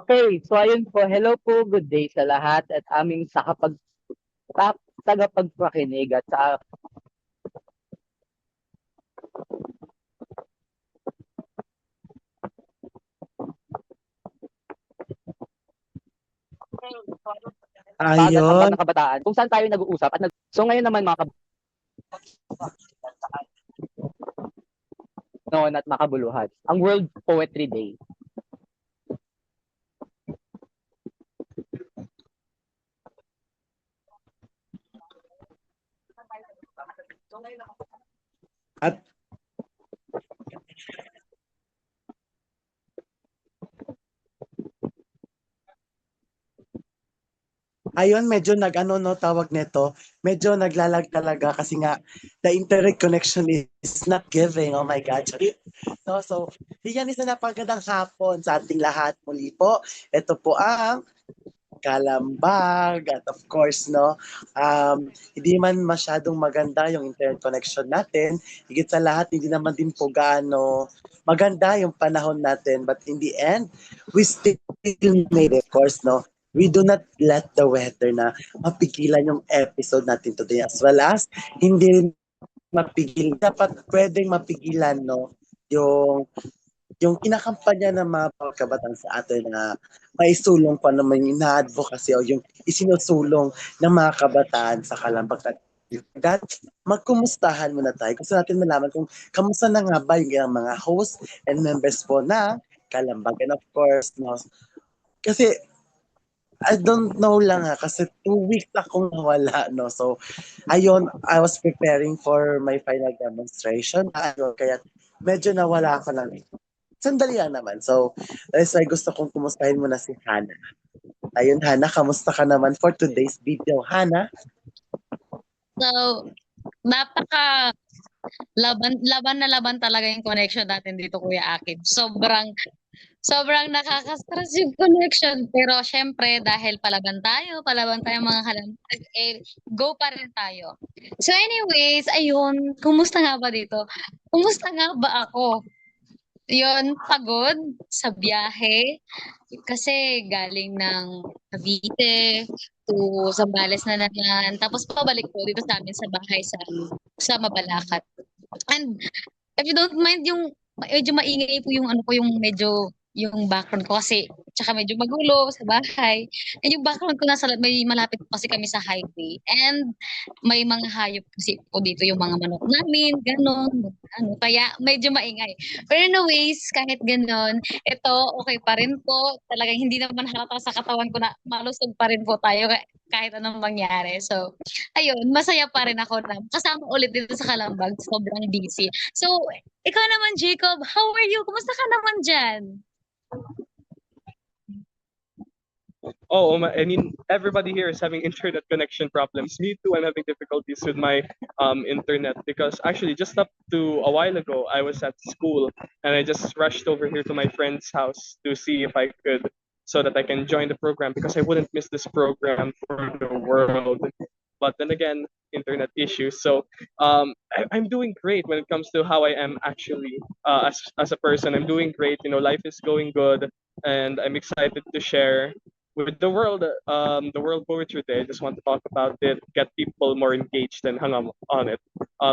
Okay, so ayun po, hello po, good day sa lahat at aming tagapagpakinig at sa bata at ambag Ayun. ng kabataan kung saan tayo nag-uusap so ngayon naman mga noon at makabuluhan, ang World Poetry Day. At ayun, medyo nag-ano no tawag nito, medyo naglalag talaga kasi nga the internet connection is not giving. Oh my God. No, so, yan isa na pagandang hapon sa ating lahat. Muli po, ito po ang Kalambag at of course no hindi man masyadong maganda yung internet connection natin, higit sa lahat hindi naman din po gaano maganda yung panahon natin, but in the end we still made it, of course no. We do not let the weather na mapigilan yung episode natin today, as well as hindi rin mapigil, dapat pwedeng mapigilan no yung kinakampanya ng mga kabataan sa atin na maisulong pa naman yung na-advocacy o yung isinusulong ng mga kabataan sa Kalambag at that, magkumustahan muna tayo. Gusto natin malaman kung kamusta na nga ba yung mga hosts and members po na Kalambag. And of course, no, kasi I don't know lang kasi 2 weeks akong nawala, no. So, ayun, I was preparing for my final demonstration. Ayun, kaya medyo nawala ako lang. Sandali lang naman. So, that's why gusto kong kumustahin muna si Hana. Ayun, Hana, kamusta ka naman for today's video, Hana? So, napaka laban na laban talaga yung connection natin dito, Kuya Akib. Sobrang nakaka-stress yung connection. Pero syempre, dahil palaban tayo mga kalambag, go pa rin tayo. So anyways, ayun, kumusta nga ba dito? Kumusta nga ba ako? Yun, pagod sa biyahe. Kasi galing ng Cavite to Zambales na naman. Tapos pabalik po dito sa amin sa bahay sa Mabalacat. And if you don't mind yung medyo maingay po yung ano ko yung medyo yung background ko kasi tsaka medyo magulo sa bahay. And yung background ko may malapit po kasi kami sa highway. And may mga hayop kasi po dito yung mga manok namin, ganon. Ano, kaya medyo maingay. Pero anyways, kahit ganon, ito okay pa rin po. Talagang hindi naman halata sa katawan ko na malusog pa rin po tayo kahit anong mangyari. So, ayun, masaya pa rin ako na kasama ulit dito sa Kalambag. Sobrang busy. So, ikaw naman, Jacob, how are you? Kumusta ka naman dyan? I mean, everybody here is having internet connection problems. Me too. I'm having difficulties with my internet because actually just up to a while ago, I was at school and I just rushed over here to my friend's house to see if I could, so that I can join the program because I wouldn't miss this program for the world. But then again, internet issues. So I'm doing great when it comes to how I am actually as a person. I'm doing great. You know, life is going good, and I'm excited to share with the World Poetry Day. I just want to talk about it, get people more engaged and hung on it.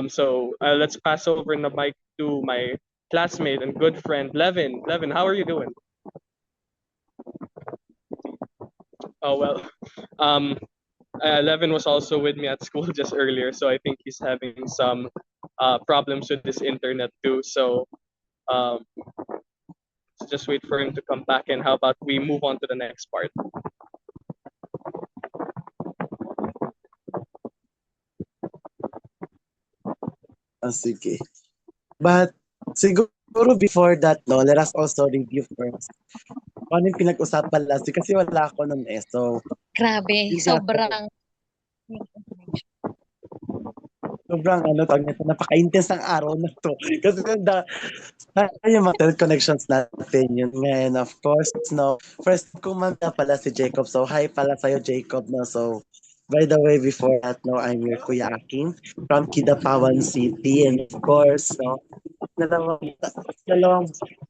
So let's pass over the mic to my classmate and good friend, Levin. Levin, how are you doing? Oh well, um, Levin was also with me at school just earlier, so I think he's having some problems with this internet too. So um, let's just wait for him to come back. And how about we move on to the next part? Sige. But siguro before that, no, let us also review first. Ano yung pinag-usapan last week? Kasi wala ako nun eh. So, Grabe, sobrang tawag nito, napaka-intense ng araw na to. Kasi yung mga connections natin yun ngayon, of course, no. First, kumanta pala si Jacob. So, hi pala sa'yo, Jacob, no. So, by the way, before that, no, I'm your Kuya Aking from Kidapawan City. And of course, no, dalawang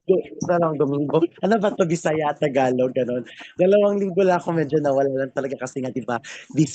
Isa lang Domingo. Ano ba 'to, Bisaya, Tagalog, gano'n. 2 linggo lang ako medyo nawala lang talaga kasi nga 'di ba,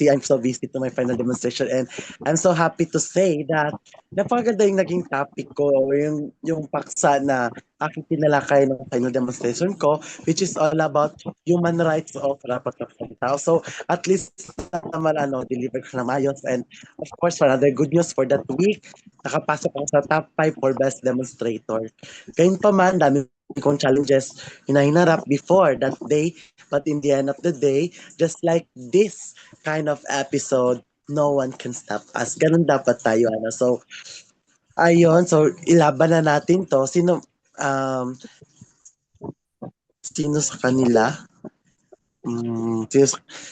I'm so busy to my final demonstration and I'm so happy to say that napakaganda yung naging topic ko or yung paksa na aking tinalakay nung final demonstration ko, which is all about human rights of karapat-dapan ng tao. So, at least naman deliver ko ng maayos and of course, for another good news for that week, nakapasok ako sa top 5 for best demonstrator. Gayunpaman, dami kong challenges hinahinarap before that day, but in the end of the day, just like this kind of episode, no one can stop us. Ganun dapat tayo, So, ayun. So, ilaban na natin to. Um, sino sa kanila?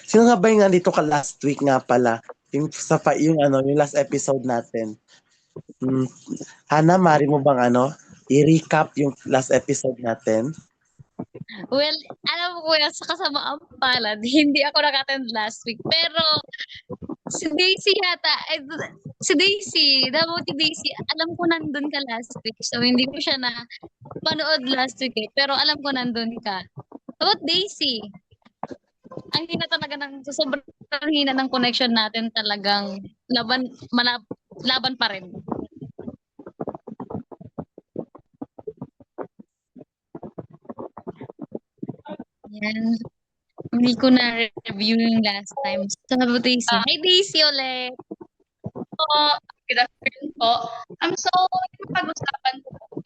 Sino nga ba yung nandito ka last week nga pala? Yung last episode natin. Hana, mari mo bang i-recap yung last episode natin? Well, alam mo kuya, sa kasamaan palad, hindi ako naka-attend last week. Pero, si Daisy yata, si Daisy, Dabuti Daisy, alam ko nandun ka last week. So, hindi ko siya na panood last week eh. Pero alam ko nandun ka. About Daisy, ang hina talaga sobrang hina ng connection natin talagang laban pa rin. Yan. Hindi ko na-review yung last time. Sabi ko Daisy. Hi Daisy ulit. Good afternoon po. So, yung pag-usapan ko po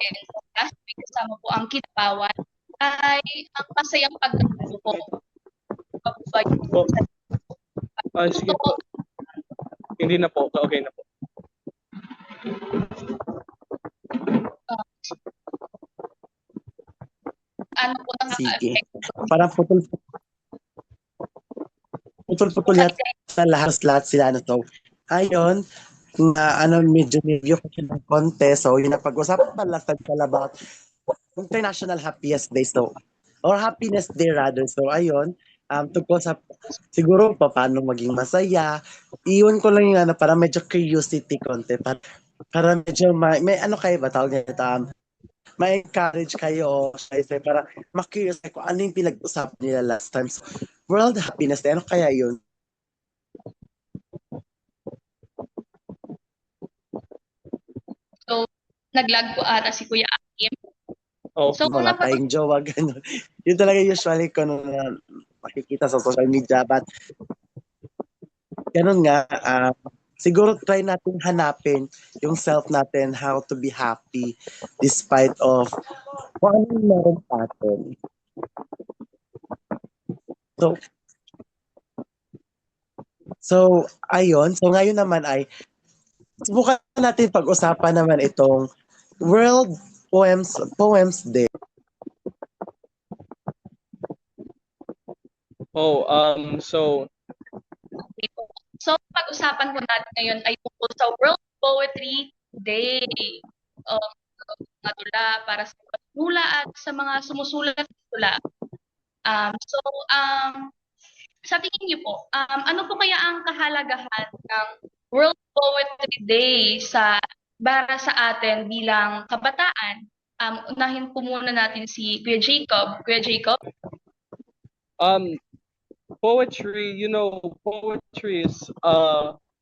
last week kasama po ang Kinabawan ay ang masayang pagkakalo po. Sige po. Hindi na po. Okay na po. Ano po Sige. Parang putol yata lahat sila So, ayun, medyo review ko siya ng konti. So, yung napag-usapan pa last time pala about International Happiest Day. So, or Happiness Day rather. So, ayun, tungkol sa siguro paano maging masaya. Iyon ko lang yung para medyo curiosity konti. Para medyo may kayo ba tawag nito? Ma-encourage kayo o para ma-curious kung ano yung pinag-usapan nila last time. So, World Happiness Day, ano kaya yun? So, nag-lag po ata si Kuya Akim. Oh. So, Wala tayong jowa, gano'n. Yun talaga usually ko na makikita sa social media. But, ganun nga, siguro try natin hanapin yung self natin, how to be happy despite of kung ano yung meron sa atin. So, ayun. So, ngayon naman ay subukan natin pag-usapan naman itong World Poems Day. So, pag-usapan ko natin ngayon ay tungkol sa World Poetry Day. Mga tula para sa tula at sa mga sumusulat ng tula. Sa tingin niyo po, ano po kaya ang kahalagahan ng World Poetry Day para sa atin bilang kabataan? Unahin po muna natin si Kuya Jacob. Kuya Jacob? Poetry, poetry is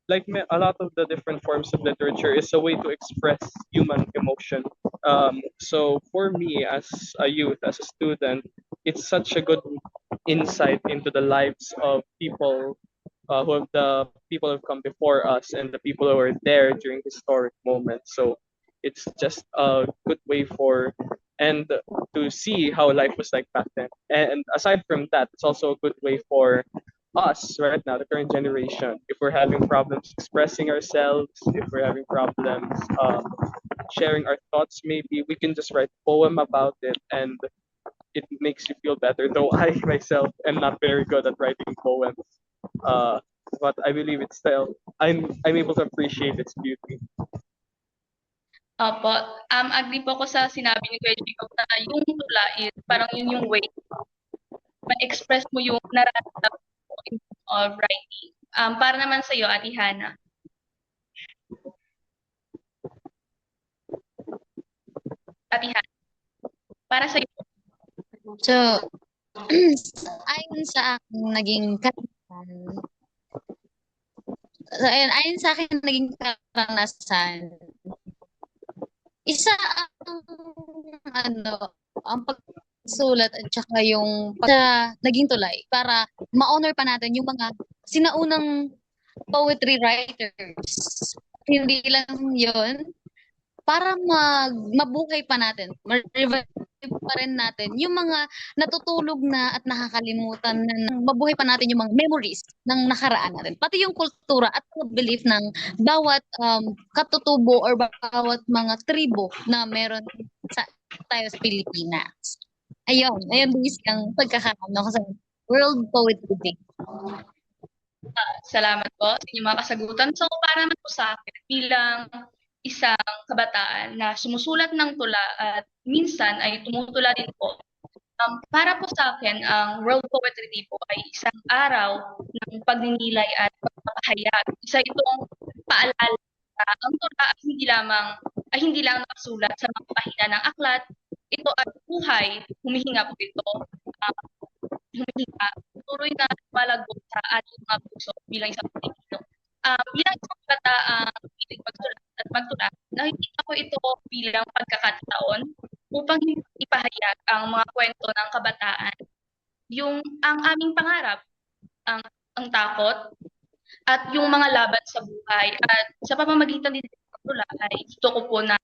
like a lot of the different forms of literature is a way to express human emotion. So for me as a youth, as a student, it's such a good insight into the lives of people who have come before us and the people who were there during historic moments. So it's just a good way to see how life was like back then. And aside from that, it's also a good way for us right now, the current generation, if we're having problems expressing ourselves, if we're having problems sharing our thoughts, maybe we can just write a poem about it and it makes you feel better. Though I myself am not very good at writing poems, but I believe it's still I'm able to appreciate its beauty. Opo. Agree po ako sa sinabi ni Kuya Jacob na yung tula is parang yun yung way ma-express mo yung nararamdaman mo in of writing. Para naman sa iyo, Ate Hana. Ate Hana. Para sa So, ayon sa aking naging karanasan, ayon sa akin naging karanasan, isa ang ano, ang pagsulat at saka yung sa naging tulay para ma-honor pa natin yung mga sinaunang poetry writers. Hindi lang yun, para mabuhay pa natin, ma-revive pa rin natin yung mga natutulog na at nakakalimutan na mabuhay pa natin yung mga memories ng nakaraan natin. Pati yung kultura at mga belief ng bawat katutubo or bawat mga tribo na meron tayo sa Pilipinas. Ayun din ang pagkakaano ko sa World Poetry Day. Salamat po sa inyong mga kasagutan. So, para naman po sa akin, bilang isang kabataan na sumusulat ng tula at minsan ay tumutula din po, para po sa akin, ang World Poetry Day po ay isang araw ng pagninilay at pagpapahayag. Isa itong paalala na ang tula ay hindi lang nakasulat sa mga pahina ng aklat. Ito ay buhay, humihinga po ito, humihinga, tuloy na lumalago sa ating mga puso bilang isang Pilipino. Bilang isang bataang piling magsulat at magtula, nakikita ko ito bilang pagkakataon upang ipahayag ang mga kwento ng kabataan, ang aming pangarap, ang takot, at yung mga laban sa buhay. At sa pamamagitan din ng pagtula ay gusto ko po na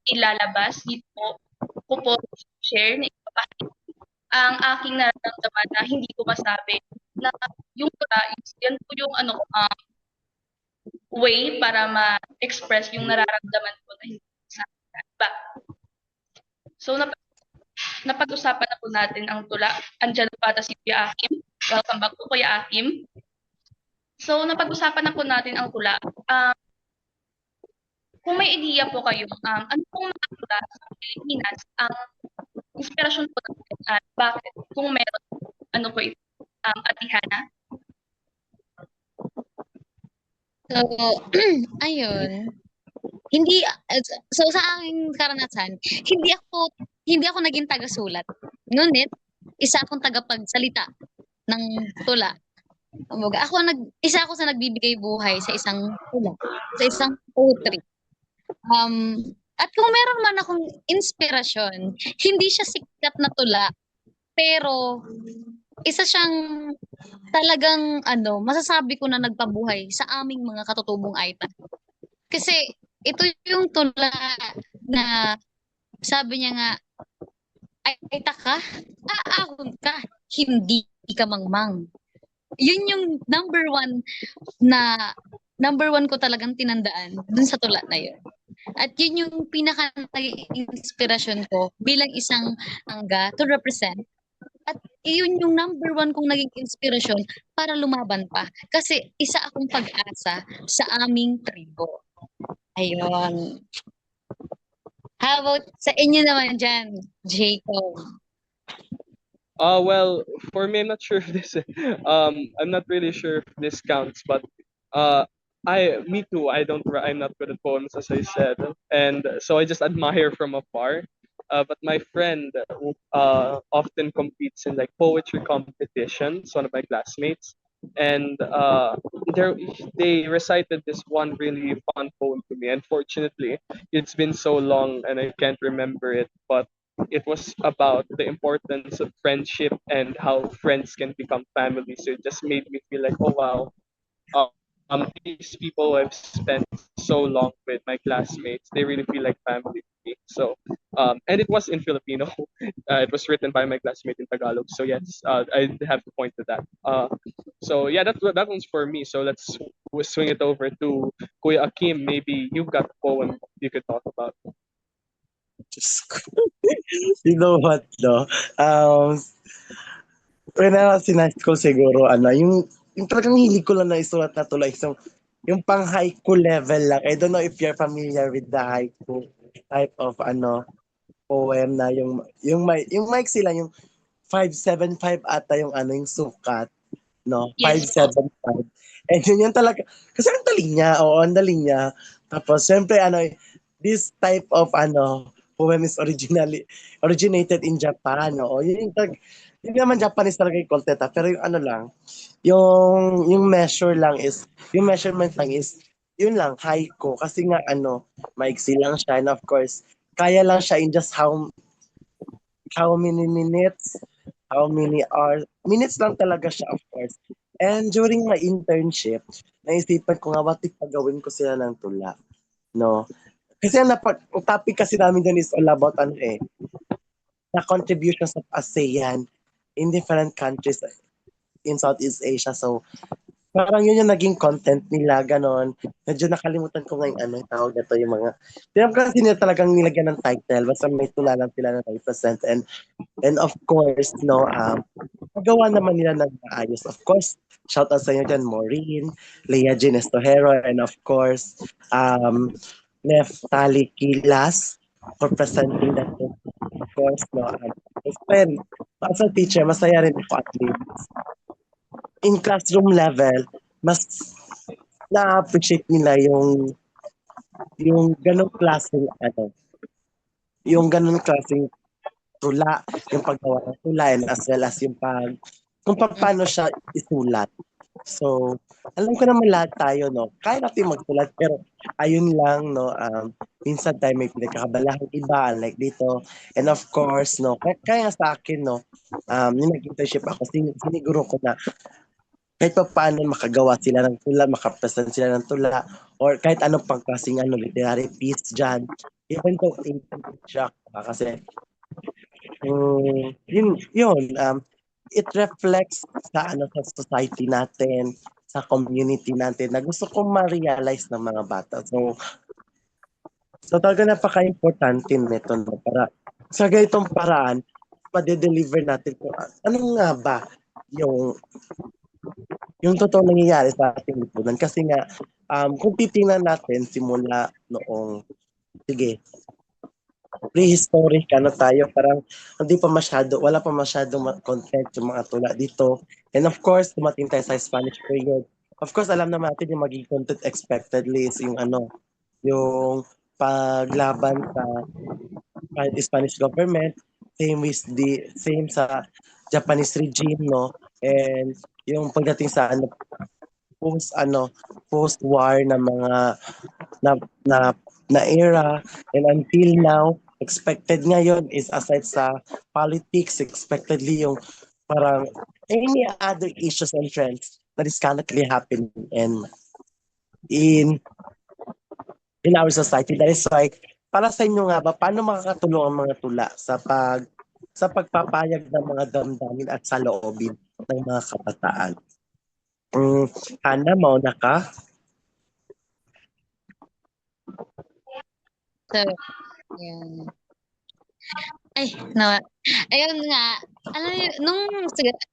ilalabas dito, ko po share na ipapahayag ang aking nararamdaman na hindi ko masabi, na yung tula, yan po yung way para ma-express yung nararamdaman ko na hindi ko masabi sa iba. So, napag-usapan na po natin ang tula. Andiyan pa ata si Kuya Akim. Welcome back po, Kuya Akim. So, napag-usapan na po natin ang tula. Kung may ideya po kayo, ano pong mga tula sa Pilipinas ang inspirasyon po natin at bakit? Kung meron, ano po ito? Ate Hana? So, ayun. So sa aking karanasan, hindi ako naging taga-sulat. Ngunit isa akong tagapagsalita ng tula. Kumbaga, isa ako sa nagbibigay buhay sa isang tula, sa isang poetry. At kung meron man akong inspirasyon, hindi siya sikat na tula, pero isa siyang talagang masasabi ko na nagpabuhay sa aming mga katutubong Aita. Kasi ito yung tula na sabi niya nga, Aita ka, aahon ka, hindi ka mangmang. Yun yung number one ko talagang tinandaan dun sa tula na yun. At yun yung pinaka-inspirasyon ko bilang isang mangga to represent. At yun yung number one kong naging inspirasyon para lumaban pa. Kasi isa akong pag-asa sa aming tribo. Ayun. How about sa inyo naman dyan, Jacob? Well, for me, I'm not sure if this, I'm not really sure if this counts, but me too. I'm not good at poems, as I said, and so I just admire from afar. But my friend often competes in like poetry competitions. One of my classmates, and they recited this one really fun poem to me. Unfortunately, it's been so long and I can't remember it, but it was about the importance of friendship and how friends can become family. So it just made me feel like, oh wow, these people I've spent so long with, my classmates, they really feel like family to me. So, and it was in Filipino. It was written by my classmate in Tagalog. So yes, I have to point to that. So yeah, that one's for me. So let's swing it over to Kuya Akim. Maybe you've got a poem you could talk about. You know what, no? When I was in high school siguro, yung talagang hilig ko lang na isulat na tula, yung pang haiku level lang. I don't know if you're familiar with the haiku type of poem na yung mic sila, yung 575 ata yung yung sukat, no? Yes. 575. And yun talaga, kasi ang dali niya, oo, ang dali niya. Tapos, syempre, this type of poem is originated in Japan. Oo, yun naman Japanese talaga yung content, pero yung ano lang, yung measurement lang is, yun lang, haiku. Kasi nga, maiksi lang siya. And of course, kaya lang siya in just how many minutes, how many hours, minutes lang talaga siya, of course. And during my internship, naisipan ko nga, what if pagawin ko sila ng tula, no? Kasi ang topic kasi namin dyan is all about the contributions of ASEAN in different countries in Southeast Asia. So, parang yun yung naging content nila, ganon. Medyo nakalimutan ko ngayon yung tawag na to, yung mga, tinam kasi nila talagang nilagyan ng title, basta may tula lang sila na represent. And of course, magawa naman nila ng maayos. Of course, shout out sa inyo dyan, Maureen, Leah Jean Estojero, and of course, Neftali Kilas for presenting that. Of course, well, as a teacher, masaya rin ako at least. In classroom level, mas na-appreciate nila yung ganong klaseng yung ganong klaseng tula, yung paggawa ng tula, and as well as kung paano siya isulat. So, alam ko naman lahat tayo, kaya natin magsulat, pero ayun lang, minsan tayo may pinagkakabalahang iba, like dito. And of course, kaya sa akin, yung nag-internship ako, siniguro ko na kahit pa paano makagawa sila ng tula, makapresent sila ng tula, or kahit anong pangklaseng literary piece dyan, even though shock kasi it reflects sa society natin, sa community natin na gusto kong ma-realize ng mga bata. So talaga napaka-importante nito, para sa ganitong paraan, pa-deliver natin kung ano nga ba yung totoo nangyayari sa ating lipunan. Kasi nga, kung titingnan natin simula noong, prehistoric tayo, parang wala pa masyadong content yung mga tula dito. And of course, dumating tayo sa Spanish period. Of course, alam naman natin yung maging content expectedly is yung paglaban sa Spanish government, same sa Japanese regime, and yung pagdating sa post-war na mga na era, and until now, expected ngayon is aside sa politics, expectedly yung parang any other issues and trends that is currently happening in our society. That is why, para sa inyo nga ba, paano makakatulong ang mga tula sa pagpapayag ng mga damdamin at sa loobin ng mga kabataan? Hana, mauna ka? So, yun. Ayun nga, alam niyo,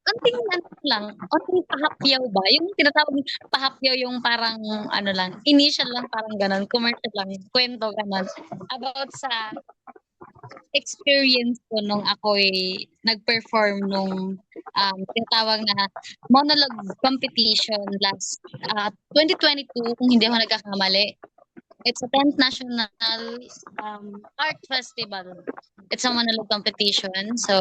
konting pahapyaw ba? Yung tinatawag pahapyaw, yung parang initial lang, parang ganon, commercial lang, kwento ganon, about sa experience ko nung ako'y nag-perform nung tinatawag na monologue competition last 2022, kung hindi ako nagkakamali. It's a 10th National Art Festival. It's a monologue competition. So,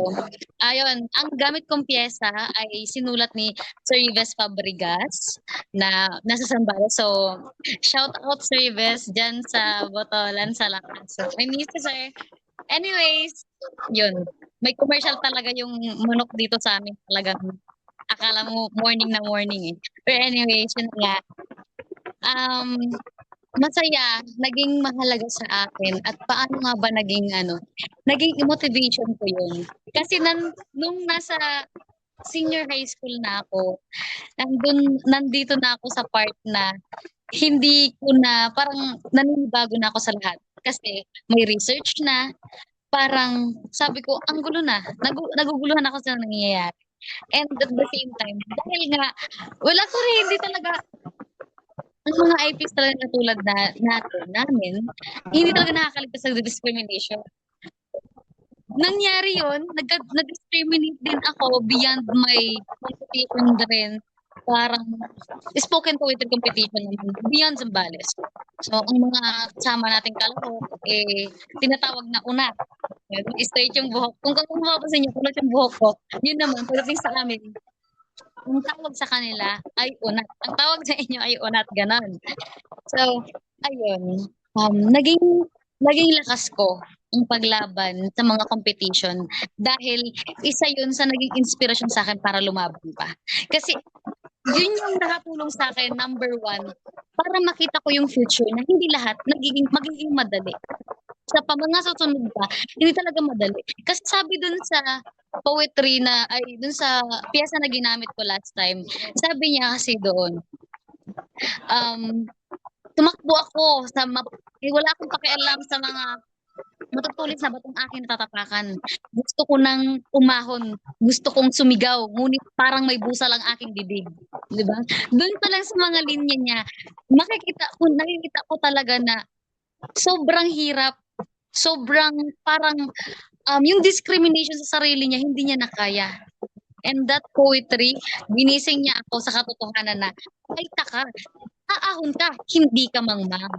ayun, ang gamit kong pyesa ay sinulat ni Sir Yves Fabregas na nasa Zambales. So, shout out Sir Yves dyan sa Botolan, sa Lakas. So, I miss you, sir. Anyways, yun. May commercial talaga yung manok dito sa amin. Talagang akala mo morning na morning eh. Pero anyways, yun nga. Masaya, naging mahalaga sa akin, at paano nga ba naging motivation ko yun. Kasi nung nasa senior high school na ako, nandito na ako sa part na hindi ko na, parang naninibago na ako sa lahat. Kasi may research na, parang sabi ko, ang gulo na, naguguluhan ako sa nangyayari. And at the same time, dahil nga, hindi talaga, ang mga IPs talaga katulad namin, hindi talaga nakakaligtas sa discrimination. Nangyari yun, nag-discriminate din ako beyond my qualification rin parang spoken poetry competition naman beyond Zambales. So, ang mga kasama nating kalahok, tinatawag na unat. Straight yung buhok. Kung mapapansin niyo, kulot yung buhok ko, yun naman, pagdating sa amin, ang tawag sa kanila ay unat. Ang tawag sa inyo ay unat, ganon. So, ayun. Naging lakas ko ang paglaban sa mga competition dahil isa yun sa naging inspirasyon sa akin para lumaban pa. Kasi yun yung nakatulong sa akin, number one, para makita ko yung future na hindi lahat magiging madali. Sa mga susunod pa, hindi talaga madali. Kasi sabi dun sa poetry dun sa piyesa na ginamit ko last time, sabi niya kasi doon, tumakbo ako wala akong pakialam sa mga matutulis na batong aking natatapakan. Gusto ko nang umahon, gusto kong sumigaw, ngunit parang may busa lang aking bibig. Di ba? Doon pa lang sa mga linya niya, nakikita ko talaga na sobrang hirap, sobrang parang yung discrimination sa sarili niya, hindi niya nakaya. And that poetry, ginising niya ako sa katotohanan na, ay taka, aahon ka, hindi ka mangmang.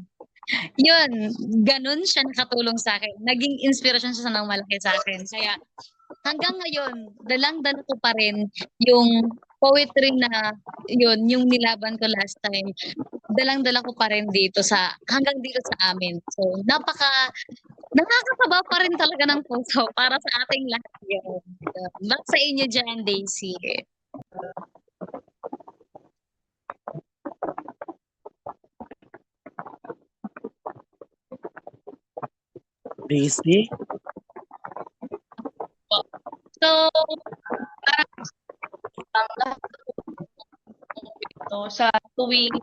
Yun, ganun siya nakatulong sa akin. Naging inspirasyon siya ng malaki sa akin. Kaya hanggang ngayon, dalang-dala ko pa rin yung poetry na yun, yung nilaban ko last time. Dalang-dala ko pa rin hanggang dito sa amin. So, nakakataba pa rin talaga ng puso para sa ating lahat yun. Back sa inyo dyan, Daisy. Daisy? So, parang ang lahat ito sa tuwing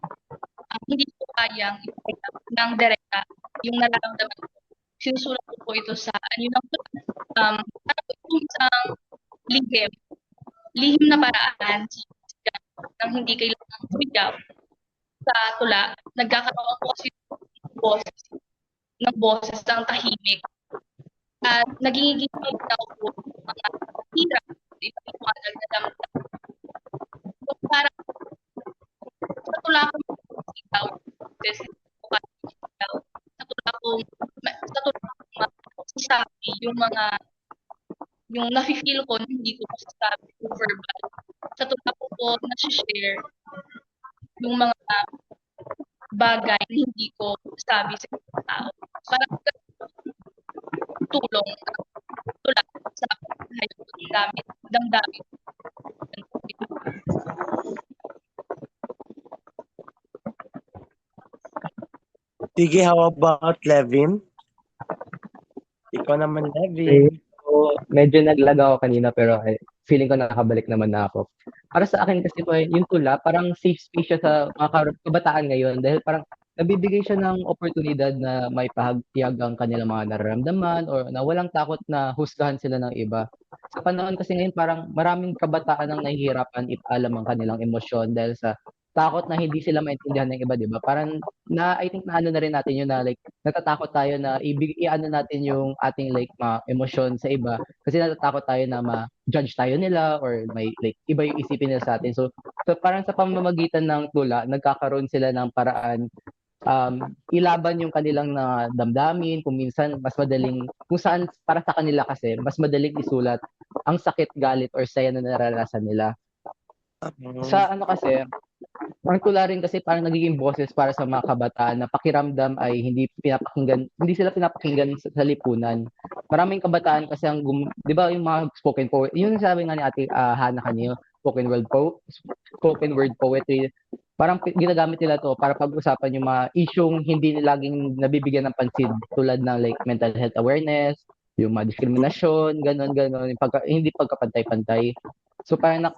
hindi ko kayang ipakita ng direkta yung nararamdaman ko. Sinusulat ko po ito sa parang itong isang lihim na paraan ng hindi kailangang sumigaw sa tula. Nagkakaroon po kasi ng boses ng tahimik. At nagiging na po mga hirap ipaliwanag na damdamin. So, parang sa tula ko sitaw, sa tula ko masasabi yung nafe-feel ko na hindi ko masasabi yung verbal. Sa tula ko po na-share yung mga bagay na hindi ko sabi sa tao. Parang tulong tula sa damdamin. Sige, how about Levin? Ikaw naman, Levin. So, medyo naglag ako kanina pero feeling ko nakabalik naman na ako. Para sa akin kasi po, yung tula, parang safe space siya sa mga kabataan ngayon dahil parang nabibigay siya ng oportunidad na may pahayag ang kanilang mga nararamdaman or na walang takot na husgahan sila ng iba. Sa panahon kasi ngayon, parang maraming kabataan ang nahihirapan ipaalam ang kanilang emosyon dahil sa takot na hindi sila maintindihan ng iba, di ba? Parang I think na ano na rin natin yun na like natatakot tayo na i-ano natin yung ating like emosyon sa iba kasi natatakot tayo na ma-judge tayo nila or may like iba yung isipin nila sa atin. So parang sa pamamagitan ng tula, nagkakaroon sila ng paraan ilaban yung kanilang damdamin, kung minsan mas madaling, kung saan para sa kanila kasi, mas madaling isulat ang sakit, galit, or saya na naranasan nila. Sa ano kasi, ang tula rin kasi parang nagiging boses para sa mga kabataan na pakiramdam ay hindi sila pinapakinggan sa lipunan. Maraming kabataan kasi di ba yung mga spoken poetry, yun sabi nga ni Ate Hana kanina, spoken word poetry, parang ginagamit nila to para pag-usapan yung mga isyung hindi laging nabibigyan ng pansin tulad ng like mental health awareness, yung mga diskriminasyon, ganon, hindi pagkapantay-pantay. So parang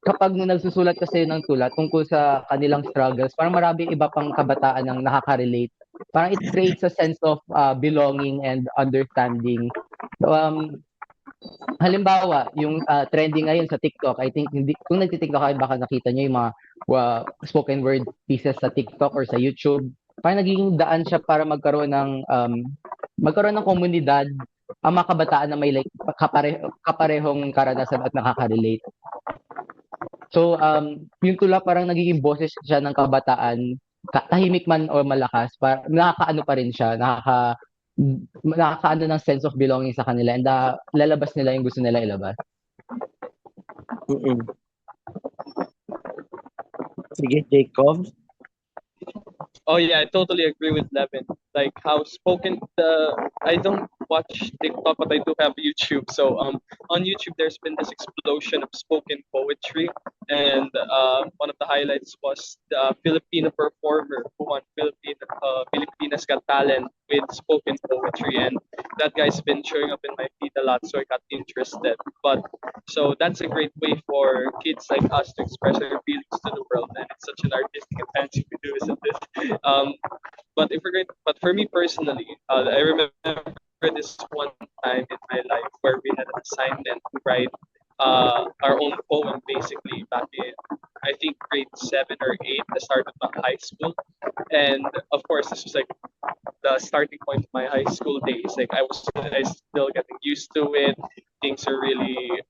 kapag nagsusulat kasi ng tula tungkol sa kanilang struggles, parang maraming iba pang kabataan ang nakaka-relate. Parang it creates a sense of belonging and understanding. So, halimbawa, yung trending ngayon sa TikTok, I think kung nagti-TikTok kayo, baka nakita niyo yung mga spoken word pieces sa TikTok or sa YouTube. Parang naging daan siya para magkaroon ng komunidad ang mga kabataan na may like kaparehong karanasan at nakaka-relate. So, yung tula parang nagiging boses siya ng kabataan, tahimik man o malakas, nakakaano pa rin siya, nakakaano ng sense of belonging sa kanila and lalabas nila yung gusto nila ilabas. Mm-mm. Sige, Jacob. Oh yeah, I totally agree with Levin. Like how I don't watch TikTok, but I do have YouTube. So on YouTube there's been this explosion of spoken poetry, and one of the highlights was the Filipino performer who won Filipinas Got Talent with spoken poetry, and that guy's been showing up in my feed a lot, so I got interested. But so that's a great way for kids like us to express our feelings to the world, and it's such an artistic and fancy to do, isn't it? But for me personally, I remember this one time in my life where we had an assignment to write our own poem, basically back in I think grade 7 or 8, the start of my high school, and of course this was like the starting point of my high school days. Like I still getting used to it. Things are really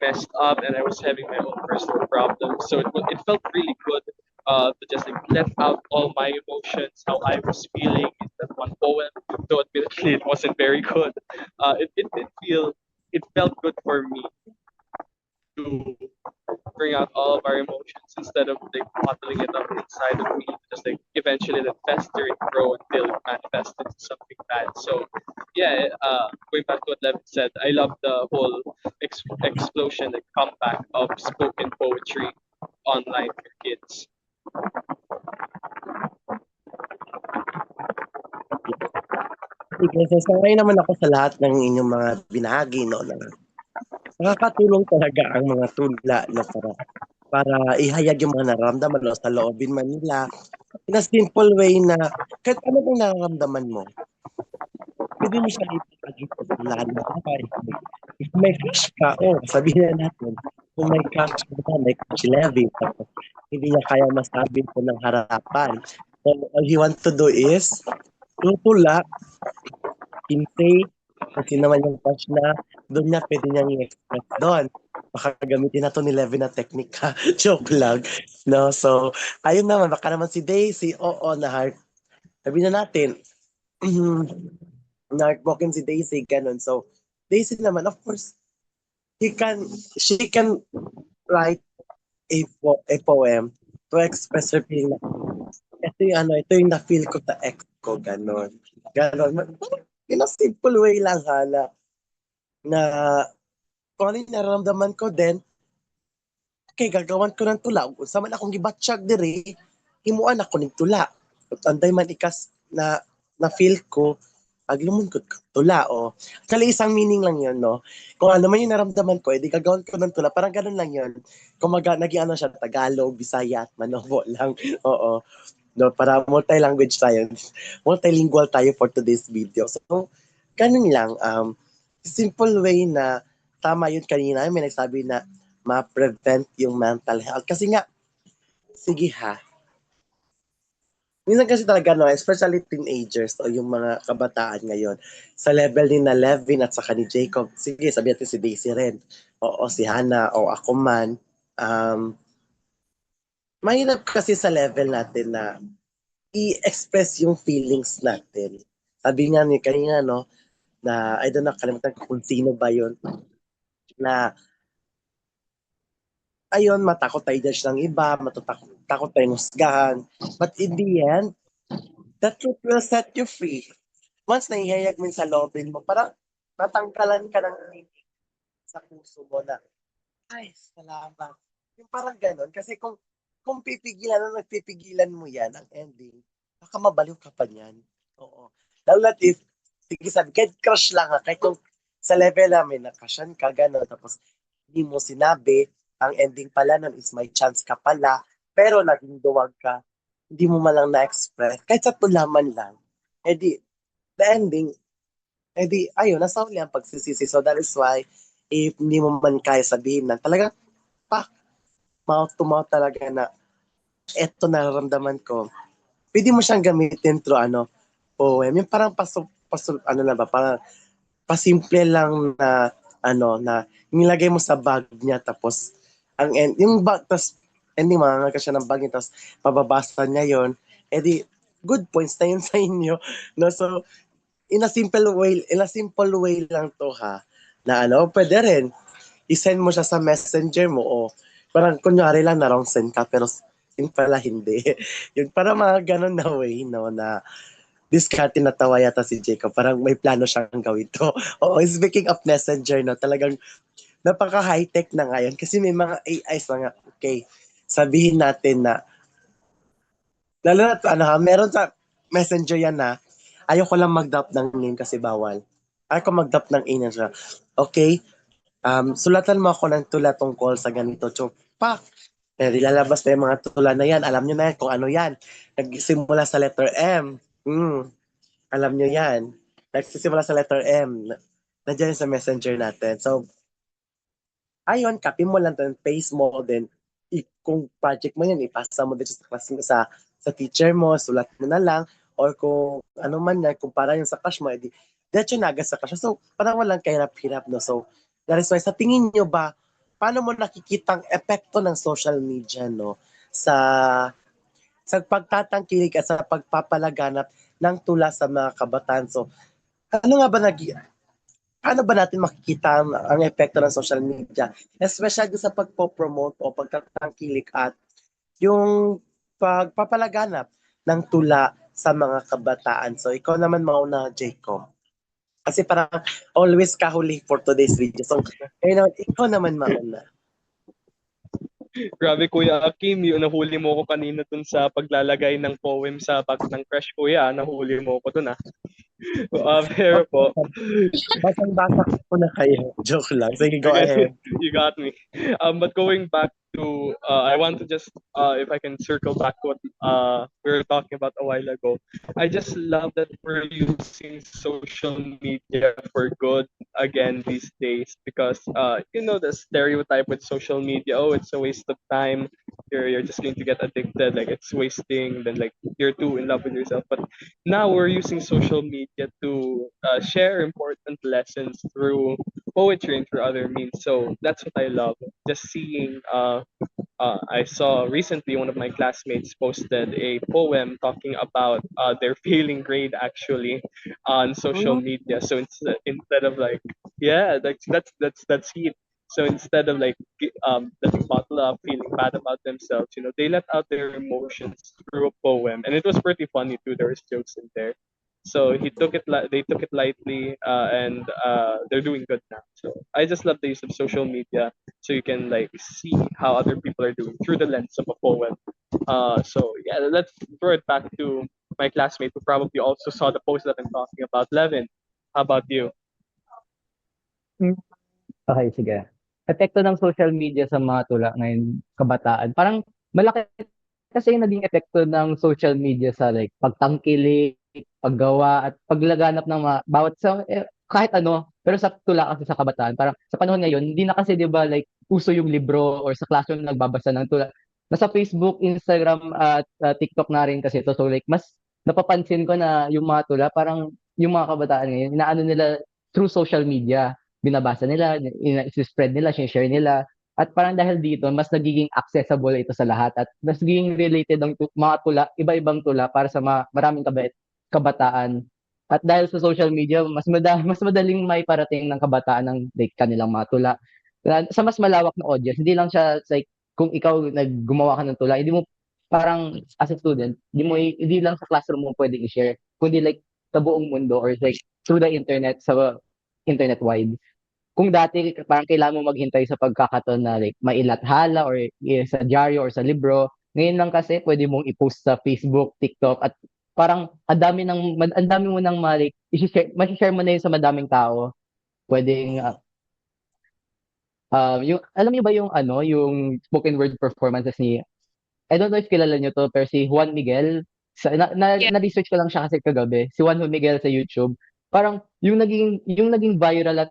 messed up, and I was having my own personal problems. So it felt really good to just like let out all my emotions, how I was feeling in that one poem. Though admittedly it wasn't very good. It felt good for me to bring out all of our emotions instead of like bottling it up inside of me, just like eventually let fester and grow until it manifests into something bad. So yeah, going back to what Levin said, I love the whole explosion, like comeback of spoken poetry online for kids. Sige, so sangayon naman ako sa lahat ng inyong mga binahagi, no, na nakakatulong talaga ang mga tula, no, para ihayag yung mga nararamdaman, no, sa loobin man nila. In a simple way na kahit ano bang nararamdaman mo, pwede mo siya ipagit sa tula, no? If may crush ka, sabihin na natin, kung may crush ka, may crush Levi, tapos hindi niya kaya masabi ko ng harapan. So, all you want to do is tutula, hintay, kung sino naman yung crush na, doon niya pwede niyang i-express doon. Baka gamitin na to ni Levi na technique ha. Joke lang. No? So, ayun naman, baka naman si Daisy, na heart. Sabihin na natin, na-heartbroken si Daisy, ganun. So, Daisy naman, of course, she can write a poem to express her feeling. Ito yung na-feel ko sa ex ko, ganun. Ganun. In a simple way lang, na kung ano yung nararamdaman ko, then, okay, gagawan ko ng tula. Sa man akong gibatsyag diri, himuan ako ng tula. At anday man ikas na feel ko, aglumungkot ko tula, Actually, isang meaning lang yun, no? Kung ano man yung naramdaman ko, edi gagawin ko ng tula. Parang ganun lang yun. Kung naging siya, Tagalog, Bisaya, at Manobo lang. Oo. No, para multi-language tayo. Multilingual tayo for today's video. So, ganun lang. Simple way na tama yun kanina. May nagsabi na ma-prevent yung mental health. Kasi nga, sige ha, minsan kasi talaga, no, especially teenagers o yung mga kabataan ngayon, sa level ni na Levin at saka ni Jacob, sige, sabi natin si Daisy rin, o si Hannah, o ako man, mahirap kasi sa level natin na i-express yung feelings natin. Sabi nga ni kanina, no, na, I don't know, kalimutan ko kung sino ba yun, na, ayun, matakot tayo judge ng iba, takot tayong husgahan. But in the end, the truth will set you free. Once naihayag mo sa lobin mo, parang natangkalan ka ng tinig sa puso mo na, ay, salamat. Yung parang ganon. Kasi kung nagpipigilan mo yan, ang ending, baka mabaliw ka pa niyan. Oo. Lalo na if, sige sabi, kahit crush lang kahit kung sa level namin, na-crushan ka, ganon, tapos hindi mo sinabi, ang ending pala nun is may chance ka pala, pero naging duwag ka, hindi mo malang na-express, kahit sa tulaman lang, edi, the ending, edi, ayun, nasa huli ang pagsisisi. So that is why, if hindi mo man kaya sabihin na, talaga, mouth to mouth talaga na, eto nararamdaman ko, pwede mo siyang gamitin through, poem, yung parang parang pasimple lang na, na nilagay mo sa bag niya, tapos, yung bag, tas ending mangangal ka siya ng bagay, tas pababasa niya yon, edi good points na yun sa inyo. No? So, in a simple way lang to ha, na pwede rin, i-send mo siya sa messenger mo o parang kunyari lang na wrong send ka pero yung pala hindi. Yung para mga ganun na way, no, na diskarte na tawa yata si Jacob. Parang may plano siyang gawin to. Oo, speaking of messenger, no, talagang napaka-high-tech na ngayon kasi may mga AIs na nga, okay, sabihin natin na, lalo na meron sa messenger yan na, ayoko lang mag-drop ng name kasi bawal. Ayoko mag-drop ng ina siya. Okay, sulatan mo ako ng tula tungkol sa ganito. Chupak! Lalabas na yung mga tula na yan. Alam nyo na yan kung ano yan. Nagsimula sa letter M. Alam nyo yan. Nagsisimula sa letter M. Nandiyan sa messenger natin. So, ayun, copy mo lang, then paste mo, then kung project mo yan, ipasa mo din sa class mo, sa teacher mo, sulat mo na lang, or kung ano man yan, kung para yung sa class mo, edi, diretso na agad sa class. So, parang walang kahirap-hirap, no? So, that is why, sa tingin nyo ba, paano mo nakikitang epekto ng social media, no? Sa pagtatangkilik at sa pagpapalaganap ng tula sa mga kabataan. So, ano nga ba paano ba natin makikita ang epekto ng social media? Especially sa pagpo-promote o pagtatangkilik at yung pagpapalaganap ng tula sa mga kabataan. So, ikaw naman mauna, Jacob. Kasi parang always kahuli for today's video. So, ikaw naman mauna. Grabe Kuya Akim, yung nahuli mo ko kanina dun sa paglalagay ng poem sa bag ng crush Kuya, nahuli mo ko dun pero po, Basang-basa ko na kayo. Joke lang. Sige, go ahead. you got me. But going back to, I want to just, if I can circle back to what we were talking about a while ago. I just love that we're using social media for good again these days because, the stereotype with social media, oh, it's a waste of time. You're just going to get addicted, like it's wasting, then like you're too in love with yourself. But now we're using social media to share important lessons through poetry and through other means. So that's what I love. Just seeing. I saw recently one of my classmates posted a poem talking about their failing grade actually on social media. So instead of like, yeah, that's it. So instead of like letting bottle up, feeling bad about themselves, they let out their emotions through a poem, and it was pretty funny too. There was jokes in there. So they took it lightly, and they're doing good now. So I just love the use of social media, so you can like see how other people are doing through the lens of a poem. So yeah, let's throw it back to my classmate who probably also saw the post that I'm talking about. Levin, how about you? Okay, sige. Epekto ng social media sa mga tula ngayon, kabataan. Parang malaki kasi yung naging epekto ng social media sa like pagtangkilik, paggawa at paglaganap ng bawat kahit ano, pero sa tula kasi sa kabataan, parang sa panahon ngayon, hindi na kasi 'di ba like uso yung libro or sa classroom nagbabasa ng tula. Nasa Facebook, Instagram at TikTok na rin kasi ito. So like mas napapansin ko na yung mga tula, parang yung mga kabataan ngayon, inaano nila through social media, binabasa nila, spread nila, share nila. At parang dahil dito, mas nagiging accessible ito sa lahat at mas nagiging related ang mga tula, iba-ibang tula para sa maraming kabataan. At dahil sa social media, mas madaling may parating ng kabataan ng like, kanilang mga tula. Sa mas malawak na audience, hindi lang siya like kung ikaw naggumawa ka ng tula, hindi mo parang as a student, hindi lang sa classroom mo pwedeng i-share, kundi like sa buong mundo or like through the internet, sa internet wide. Kung dati parang kailangan mo maghintay sa pagkakataon na like mailathala or sa diaryo or sa libro, ngayon lang kasi pwede mong i-post sa Facebook, TikTok at parang ang dami mo nang ma-share mo na yun sa madaming tao. Pwedeng yung alam niyo ba yung yung spoken word performances ni I don't know if kilala niyo to pero si Juan Miguel Yeah. na-research ko lang siya kasi kagabi. Si Juan Miguel sa YouTube. Parang yung naging viral at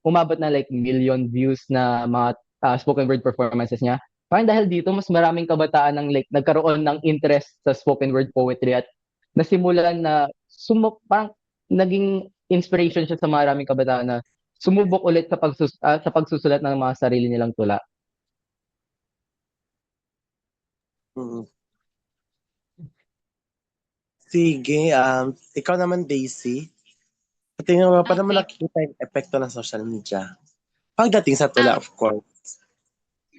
umabot na like million views na mga spoken word performances niya. Parang dahil dito mas maraming kabataan ng like nagkaroon ng interest sa spoken word poetry at nasimulan na parang naging inspiration siya sa maraming kabataan na sumubok ulit sa pagsusulat ng mga sarili nilang tula. Mm. Sige, ikaw naman, Daisy. Tingnan mo, paano mo Okay. nakikita yung epekto ng social media? Pagdating sa tula, of course.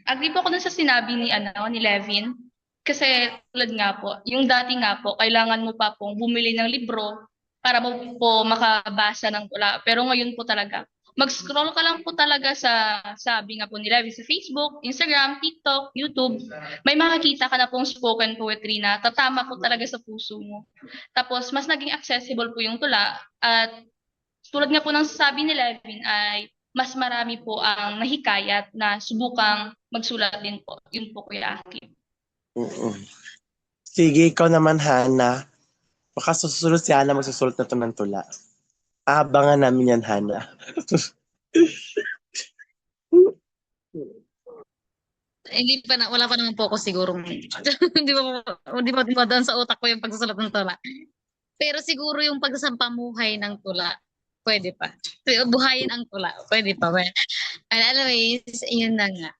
Agree po ako dun sa sinabi ni Levin. Kasi tulad nga po, yung dati nga po, kailangan mo pa pong bumili ng libro para mo po makabasa ng tula. Pero ngayon po talaga, mag-scroll ka lang po talaga sa, sabi nga po ni Levin, sa Facebook, Instagram, TikTok, YouTube. May makikita ka na pong spoken poetry na tatama po talaga sa puso mo. Tapos, mas naging accessible po yung tula. At tulad nga po ng sabi ni Levin ay mas marami po ang nahikayat na subukang magsulat din po. Yun po, Kuya Aki. Mm-mm. Sige, ikaw naman, Hana. Baka susunod si Hana magsusulat na to ng tula. Abangan namin yan, Hana. Hindi pa na, wala pa naman po ako siguro. Hindi pa doon sa utak ko yung pagsusulat ng tula. Pero siguro yung pagsasampamuhay ng tula, pwede pa. Buhayin ang tula, pwede pa. Well, anyways, yun na nga.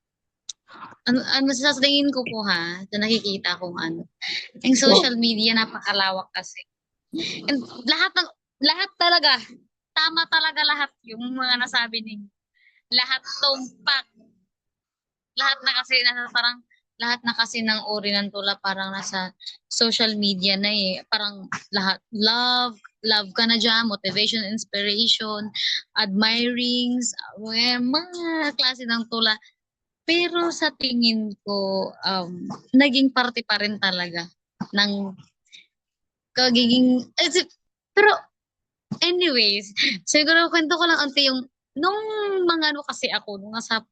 Ano sa tingin ko po ha, sa nakikita kong ano, yung social media napakalawak kasi. And lahat talaga, tama talaga lahat yung mga nasabi ninyo. Lahat tumpak. Lahat na kasi parang lahat na kasi ng uri ng tula parang nasa social media na eh. Parang lahat love ka na dyan, motivation, inspiration, admirings, mga klase ng tula. Pero sa tingin ko, naging parte pa rin talaga ng kagiging, pero anyways, siguro kwento ko lang unti yung, nung mga ano kasi ako, nung nasa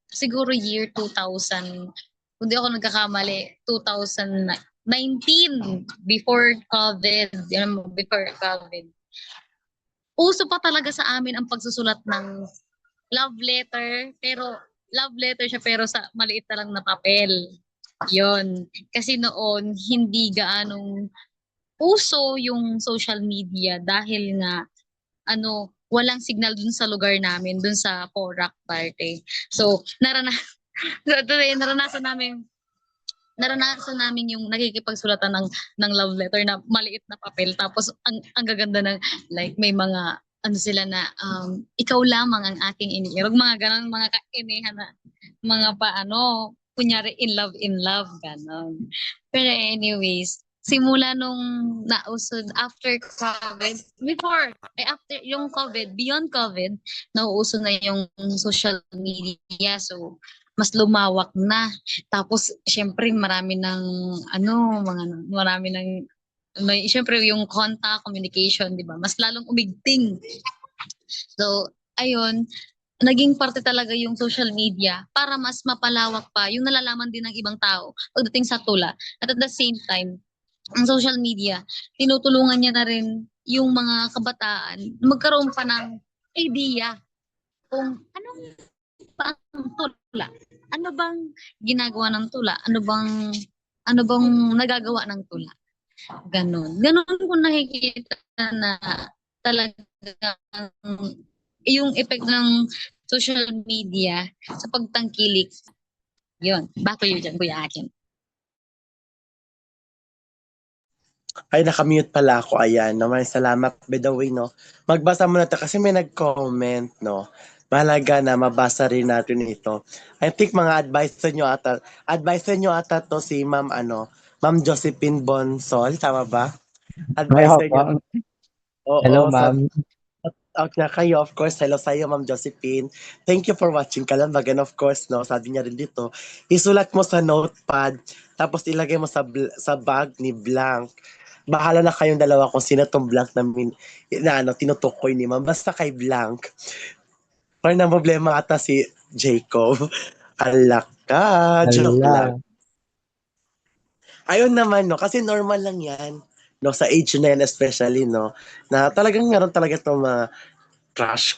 siguro year 2000, kung di ako nagkakamali, 2019, before COVID, before COVID. Uso pa talaga sa amin ang pagsusulat ng love letter, pero love letter siya pero sa maliit na lang na papel. Yon. Kasi noon, hindi gaanong uso yung social media dahil nga walang signal dun sa lugar namin, dun sa Porac parte. So, naranasan namin yung nakikipagsulatan ng love letter na maliit na papel tapos ang gaganda ng like may mga ano sila na ikaw lamang ang aking iniirog, mga ganon, mga kainehan na mga paano kunyari in love ganon. Pero anyways, simula nung nausod after COVID, after yung COVID, beyond COVID, nauuso na yung social media. So, mas lumawak na. Tapos, syempre, marami ng, syempre, yung contact, communication, di ba? Mas lalong umigting. So, ayun, naging parte talaga yung social media para mas mapalawak pa yung nalalaman din ng ibang tao pagdating sa tula. At the same time, ang social media, tinutulungan niya na rin yung mga kabataan na magkaroon pa ng idea kung anong ba ang tula? Ano bang ginagawa ng tula? Ano bang nagagawa ng tula? Ganon. Ganon ko nakikita na talagang yung effect ng social media sa pagtangkilik. Yun. Back to you dyan, Kuya Akin. Ay, nakamute pala ako. Ayan, no? Maraming salamat. By the way, no? Magbasa muna tayo kasi may nag-comment, no? Mahalaga na mabasa rin natin ito. I think mga advice nyo ata to si Ma'am Josephine Bonsol, tama ba? Advice nyo. Oo, Hello, ma'am. out na kayo, of course. Hello sa'yo, Ma'am Josephine. Thank you for watching Kalamag. And of course, no, sabi niya rin dito, isulat mo sa notepad, tapos ilagay mo sa bag ni Blank. Bahala na kayong dalawa kung sino tong Blank na tinutukoy ni Ma'am. Basta kay Blank. Parang na problema ata si Jacob. Alak ka. Joke Hala. lang. Ayun naman, no, kasi normal lang yan. No, sa age na yan especially, no, na talagang meron talaga itong mga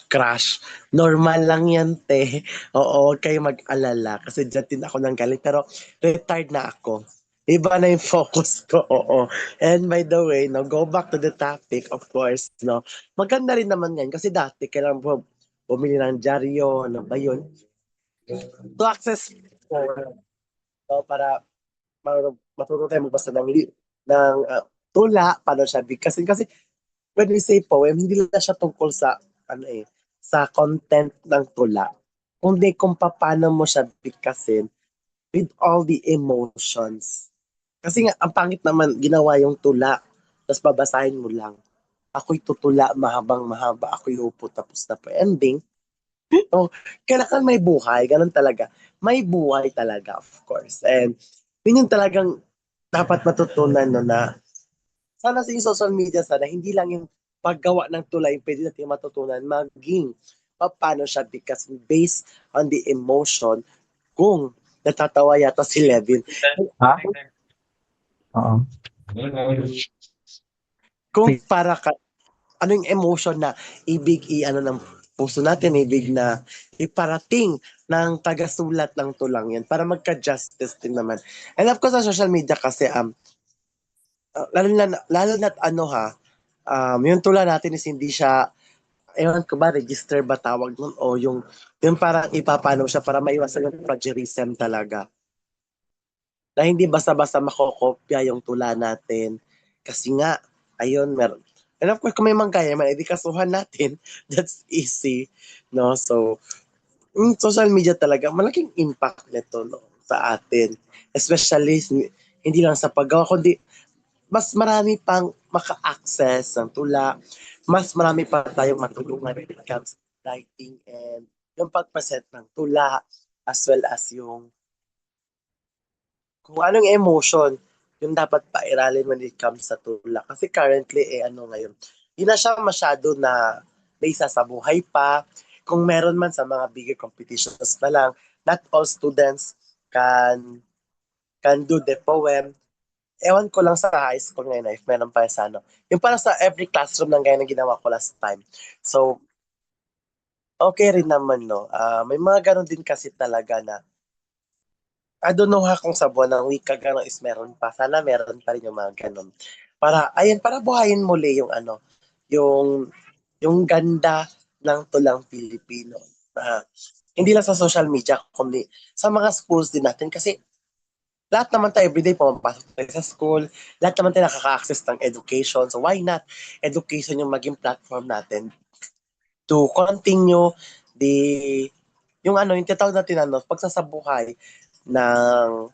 crush. Normal lang yan, te. Oo, huwag kayo mag-alala. Kasi dyan din ako nang galing. Pero retired na ako. Iba na yung focus ko, oo. And by the way, no, go back to the topic, of course, no. Maganda rin naman yan. Kasi dati, kailangan po bumili ng dyaryo, ano ba yun? To access for, no, para Matutong tayo magbasa ng tula, paano siya bigkasin. Kasi when we say poem, hindi lang siya tungkol sa, sa content ng tula, kundi kung paano mo siya bigkasin with all the emotions. Kasi nga, ang pangit naman ginawa yung tula, tapos babasahin mo lang. Ako'y tutula, mahabang mahaba, ako'y upo, tapos na po ending. Oh, kailangan may buhay, ganun talaga. May buhay talaga, of course. And yun yung talagang dapat matutunan no, na sana sa social media, sana hindi lang yung paggawa ng tula yung pwede natin matutunan, maging paano siya because based on the emotion. Kung natatawa yata si Levin, Ha? Oo. kung para ka, ano yung emotion na ibig ano ng puso natin, ibig na iparating ng tagasulat ng tulang yan para magka-justice din naman. And of course, sa social media kasi, lalo na yung tula natin is hindi siya, ewan ko ba, register ba tawag nun, o yung parang ipapano siya para maiwasan yung plagiarism talaga. Na hindi basta-basta makokopya yung tula natin. Kasi nga, ayun, meron. And of course, kung may manggaya man, edi kasuhan natin. That's easy. No? So, social media talaga, malaking impact nito no, sa atin. Especially, hindi lang sa paggawa, kundi mas marami pang maka-access ng tula. Mas marami pa tayong matulungan when it comes to writing and yung pag-present ng tula as well as yung kung anong emotion yung dapat pairalin when it comes sa tula. Kasi currently, ngayon, hindi na siya masyado na base sa buhay pa. Kung meron man sa mga bigger competitions na lang, not all students can do the poem. Ewan ko lang sa high school ngayon if meron pa sa yung para sa every classroom ng gaya na ginawa ko last time. So, okay rin naman, no? May mga ganun din kasi talaga na I don't know kung sa buwan ng wika gano'n is meron pa. Sana meron pa rin yung mga gano'n. Para buhayin muli yung ganda ng tulang Pilipino. Hindi lang sa social media, kundi sa mga schools din natin. Kasi lahat naman tayo everyday pumapasok tayo sa school, lahat naman tayo nakaka-access ng education. So why not education yung maging platform natin to continue yung tinatawag natin pagsasabuhay ng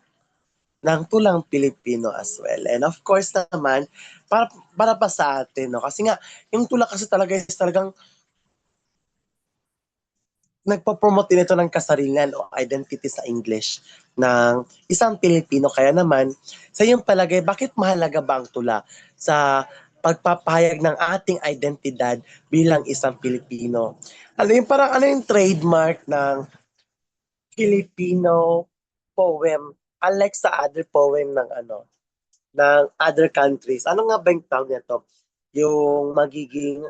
tulang Pilipino as well. And of course naman, para pa sa atin, no? Kasi nga, yung tula kasi talaga is talagang nagpo-promote din ito ng kasaringan o identity sa English ng isang Pilipino. Kaya naman, sa iyong palagay, bakit mahalaga ba ang tula sa pagpapahayag ng ating identidad bilang isang Pilipino? Ano yung trademark ng Filipino poem unlike sa other poem ng other countries? Ano nga ba yung tawag nito? Yung magiging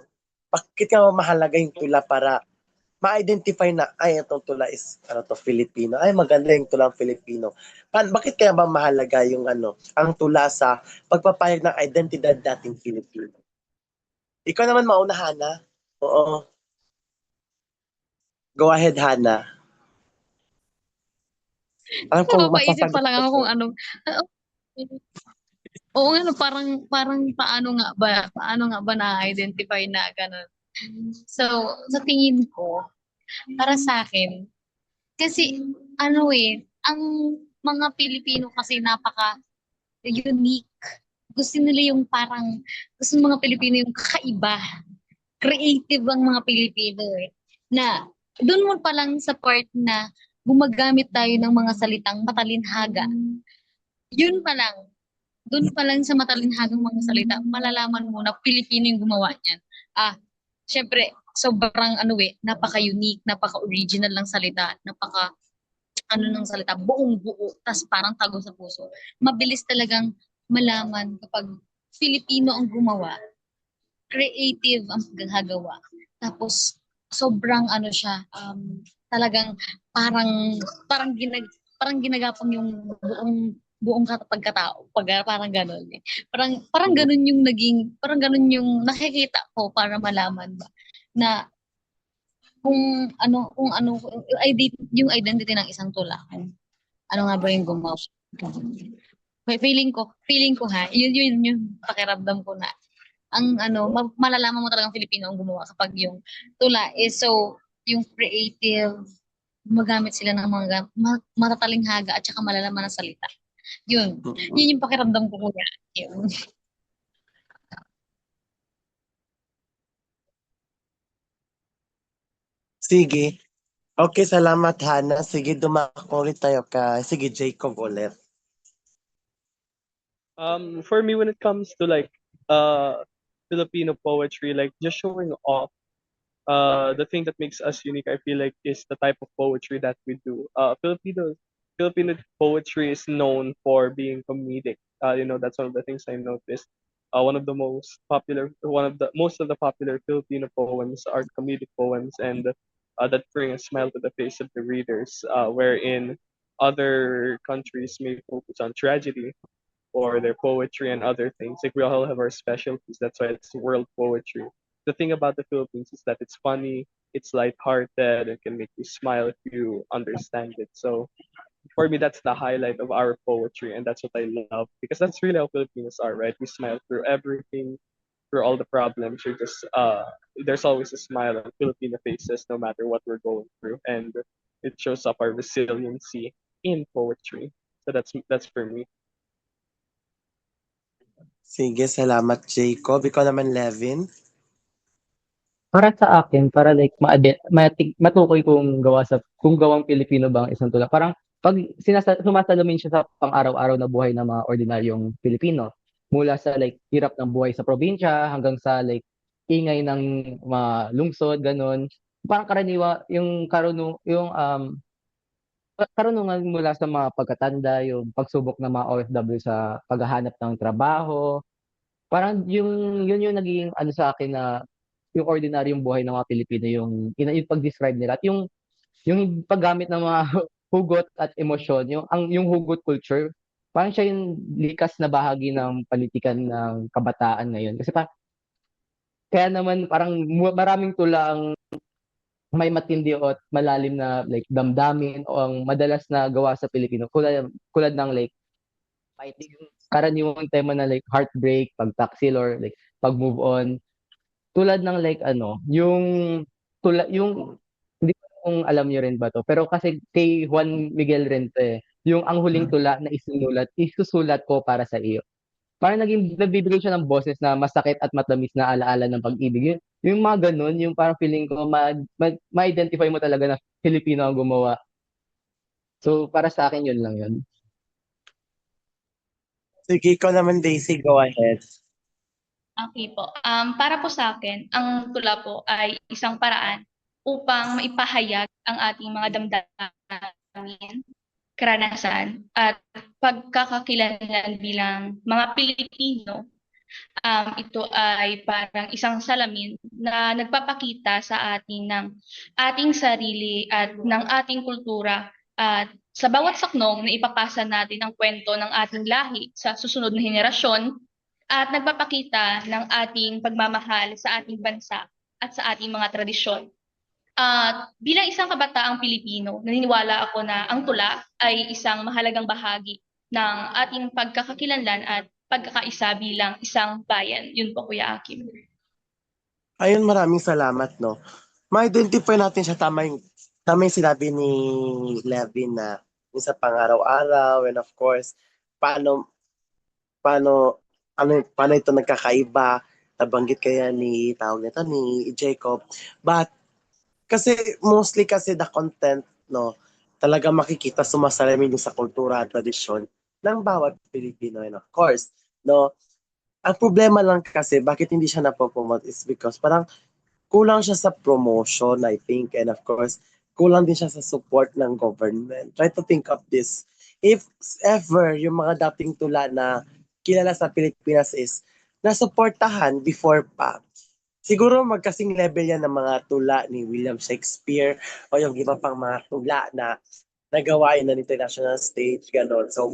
bakit nga mahalaga yung tula para ma-identify na ay itong tula is Filipino. Ay maganda yung tulang Filipino. Bakit kaya ba mahalaga yung ang tula sa pagpapahayag ng identidad dating Filipino? Ikaw naman mauna, Hana. Oo. Go ahead, Hana. Alam ko Napapaisip masasagot pa lang ko ako to. kung ano. Oo nga, no, parang paano nga ba na-identify na gano'n. So, sa tingin ko, para sa akin, kasi ang mga Pilipino kasi napaka-unique. Gusto ng mga Pilipino yung kakaiba. Creative ang mga Pilipino na doon mo pa lang sa part na gumagamit tayo ng mga salitang matalinhaga. Yun pa lang, doon pa lang sa matalinhagang mga salita, malalaman mo na Pilipino yung gumawa niyan. Syempre, sobrang napaka-unique, napaka-original ng salita, ng salita, buong buo, tas parang tago sa puso. Mabilis talagang malaman kapag Filipino ang gumawa, creative ang paggagawa. Tapos, sobrang talagang parang ginagapang yung buong pagkatao, parang gano'n eh. Parang gano'n parang gano'n yung nakikita ko para malaman ba na kung yung identity ng isang tula. Ano nga ba yung gumawa? Feeling ko ha, yun yung pakiramdam ko na ang malalaman mo talagang Filipino ang gumawa kapag yung tula is so yung creative, gumagamit sila ng mga matatalinghaga at saka malalaman ng salita. Yun yung pakiramdam ko kuya. Yun. Sige. Okay, salamat Hana. Sige, dumako ulit tayo sige, Jacob ulit. For me, when it comes to like Filipino poetry, like just showing off, the thing that makes us unique, I feel like, is the type of poetry that we do. Filipino poetry is known for being comedic. That's one of the things I noticed. One of the most popular, most of the popular Filipino poems are comedic poems, and that bring a smile to the face of the readers. Wherein other countries may focus on tragedy or their poetry and other things. Like we all have our specialties. That's why it's world poetry. The thing about the Philippines is that it's funny, it's lighthearted, it can make you smile if you understand it. So for me, that's the highlight of our poetry, and that's what I love because that's really how Filipinos are, right? We smile through everything, through all the problems. You're just there's always a smile on Filipino faces, no matter what we're going through, and it shows up our resiliency in poetry. So that's for me. Sige, salamat Jacob. Ikaw naman, Levin. Para sa akin, para like matukoy kung gawang Pilipino ba ang isang tula. Parang pag sumasalamin siya sa pang-araw-araw na buhay ng mga ordinaryong Pilipino, mula sa like hirap ng buhay sa probinsya hanggang sa like ingay ng mga lungsod, ganun. Parang karunungan mula sa mga pagkatanda, yung pagsubok ng mga OFW sa paghahanap ng trabaho. Parang yun yung naging ano sa akin na yung ordinaryong buhay ng mga Pilipino, yung pag-describe nila. At yung paggamit ng mga hugot at emosyon, yung hugot culture, parang siya yung likas na bahagi ng politikan ng kabataan ngayon. Kasi kaya naman parang maraming tula ang may matindi o malalim na like damdamin o ang madalas na gawa sa Pilipino. Kulad ng like fighting, karaniwang tema na like heartbreak, pagtaksil or like pag-move on. Tulad ng like yung hindi ko kung alam niyo rin ba to, pero kasi kay Juan Miguel Rente, yung ang huling tula na isusulat ko para sa iyo. Parang nagbibigay siya ng boses na masakit at matamis na alaala ng pag-ibig. Yung mga ganun, yung parang feeling ko ma-identify mo talaga na Filipino ang gumawa. So para sa akin yun lang yun. Sige, ikaw naman, Daisy. Go ahead. Okay po. Para po sa akin, ang tula po ay isang paraan upang maipahayag ang ating mga damdamin, karanasan, at pagkakakilanlan bilang mga Pilipino. Ito ay parang isang salamin na nagpapakita sa atin ng ating sarili at ng ating kultura, at sa bawat saknong na ipapasa natin ang kwento ng ating lahi sa susunod na henerasyon, at nagpapakita ng ating pagmamahal sa ating bansa at sa ating mga tradisyon. Bilang isang kabataang Pilipino, naniniwala ako na ang tula ay isang mahalagang bahagi ng ating pagkakakilanlan at pagkakaisa bilang isang bayan. Yun po, Kuya Akim. Ayun, maraming salamat, no. Ma-identify natin siya tama yung sinabi ni Levin na yung sa pang-araw-araw, and of course, paano paano ito nagkakaiba, nabanggit kaya ni Jacob. But kasi mostly kasi the content, no, talaga makikita sumasalamin sa kultura at tradisyon ng bawat Pilipino, and of course, no. Ang problema lang kasi bakit hindi siya napopromote is because parang kulang siya sa promotion, I think, and of course, kulang din siya sa support ng government. Try to think of this. If ever yung mga dating tula na kilala sa Pilipinas is nasuportahan before pa, siguro magkasing level yan ng mga tula ni William Shakespeare o yung iba pang mga tula na nagawa yun ng international stage, gano'n. So,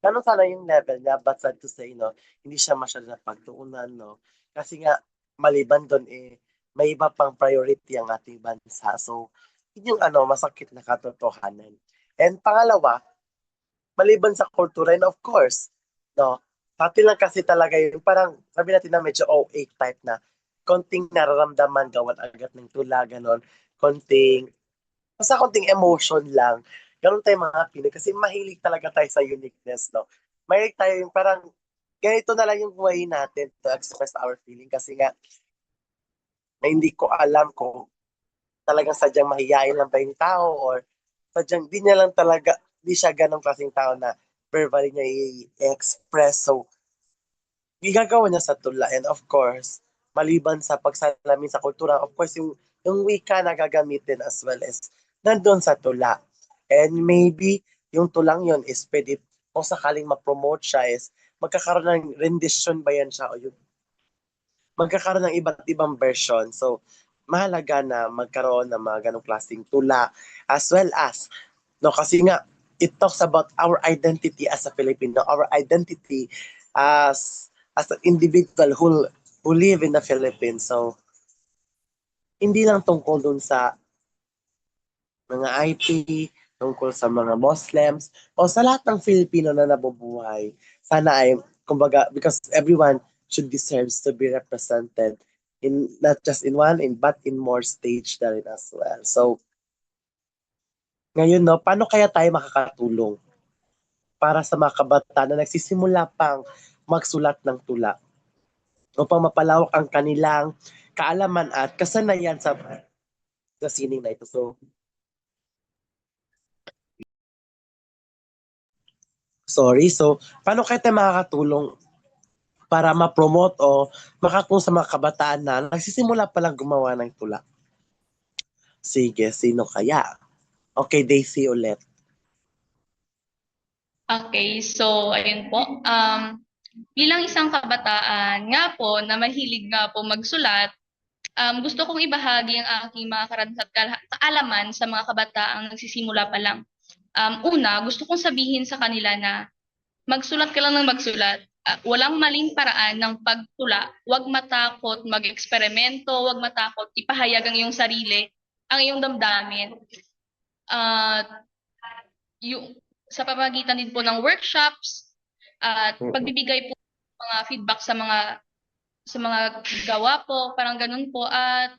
ganun sana yung level niya, but sad to say, no, hindi siya masyado na pagtuunan, no. Kasi nga, maliban doon, may iba pang priority ang ating bansa. So, yun yung masakit na katotohanan. And pangalawa, maliban sa kultura, and of course, no, pati lang kasi talaga yung parang, sabi natin na medyo OA type na, konting nararamdaman, gawan agad ng tula, ganon, basta konting emotion lang. Ganon tayo mga Pinoy, kasi mahilig talaga tayo sa uniqueness, no? Mahilig tayo yung parang, ganito na lang yung way natin to express our feeling, kasi nga, na hindi ko alam kung talagang sadyang mahihain lang ba yung tao or sadyang di niya lang talaga, di siya ganong klaseng tao na verbally niya i-express. So, gigagawa niya sa tula. And of course, maliban sa pagsalamin sa kultura, of course, yung wika na gagamitin as well as nandun sa tula. And maybe yung tulang yun is pwede, kung sakaling ma-promote siya is magkakaroon ng rendition ba yan siya o yung magkakaroon ng iba't ibang version. So, mahalaga na magkaroon ng mga ganong klaseng tula as well as, no, kasi nga, it talks about our identity as a Filipino, our identity as an individual who live in the Philippines. So, hindi lang tungkol dun sa mga IT, tungkol sa mga Muslims, o sa lahat ng Filipino na nabubuhay. Sana ay, kumbaga, because everyone should deserves to be represented in not just in one but in more stage na rin as well. So, ngayon, no, paano kaya tayo makakatulong para sa mga kabataan na nagsisimula pang magsulat ng tula upang mapalawak ang kanilang kaalaman at kasanayan sa sining na ito. So, paano kaya tayo makakatulong para ma-promote o makatulong sa mga kabataan na nagsisimula palang gumawa ng tula? Sige, sino kaya? Okay, Daisy ulit. Okay, so ayun po. Bilang isang kabataan nga po na mahilig nga po magsulat, gusto kong ibahagi ang aking mga karanasan at kaalaman sa mga kabataang nagsisimula pa lang. Una, gusto kong sabihin sa kanila na magsulat ka lang ng magsulat. Walang maling paraan ng pagtula. Huwag matakot mag-eksperimento, huwag matakot ipahayag ang iyong sarili, ang iyong damdamin. Yung sa pamamagitan din po ng workshops at pagbibigay po ng mga feedback sa mga gawa po, parang ganun po. At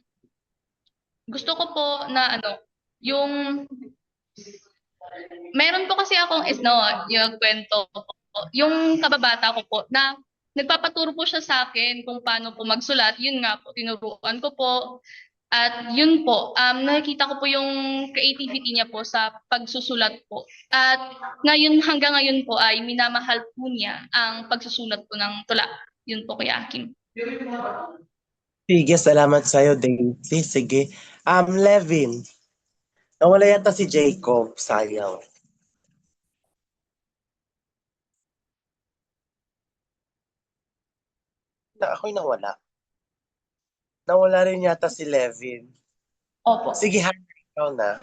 gusto ko po na yung meron po kasi akong yung kwento po, yung kababata ko po na nagpapaturo po siya sa akin kung paano po magsulat. Yun nga po, tinuruan ko po. At yun po, nakikita ko po yung creativity niya po sa pagsusulat po. At hanggang ngayon po ay minamahal po niya ang pagsusulat po ng tula. Yun po, Kuya Akim. Sige, salamat sa'yo, Daisy. Sige. Levin. Nawala yata si Jacob. Sayang. Ako'y nawala. Nawala rin yata si Levin. Opo. Sige, ikaw na.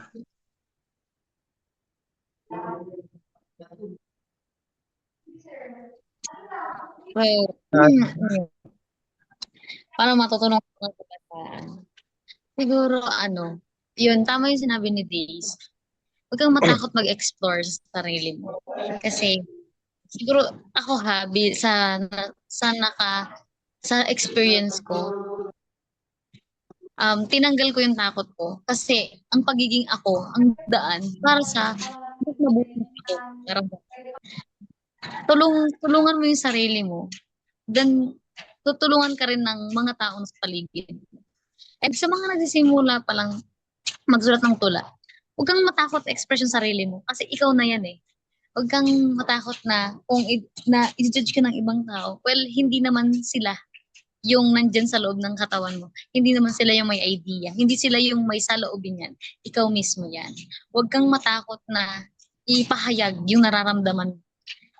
Well, paano matutulong ang kabataan? Siguro yun, tama yung sinabi ni Days. Huwag kang matakot mag-explore sa sarili mo. Kasi, siguro ako sa experience ko, tinanggal ko yung takot ko. Kasi, ang pagiging ako, ang daan para sa mas mabuting ako. Tulungan mo yung sarili mo. Then, tutulungan ka rin ng mga taong sa paligid. And sa mga nagsisimula pa lang magsulat ng tula, huwag kang matakot express yung sarili mo. Kasi ikaw na yan eh. Huwag kang matakot na kung i-judge ka ng ibang tao. Well, hindi naman sila yung nandyan sa loob ng katawan mo. Hindi naman sila yung may idea. Hindi sila yung may saloobin yan. Ikaw mismo yan. Huwag kang matakot na ipahayag yung nararamdaman mo.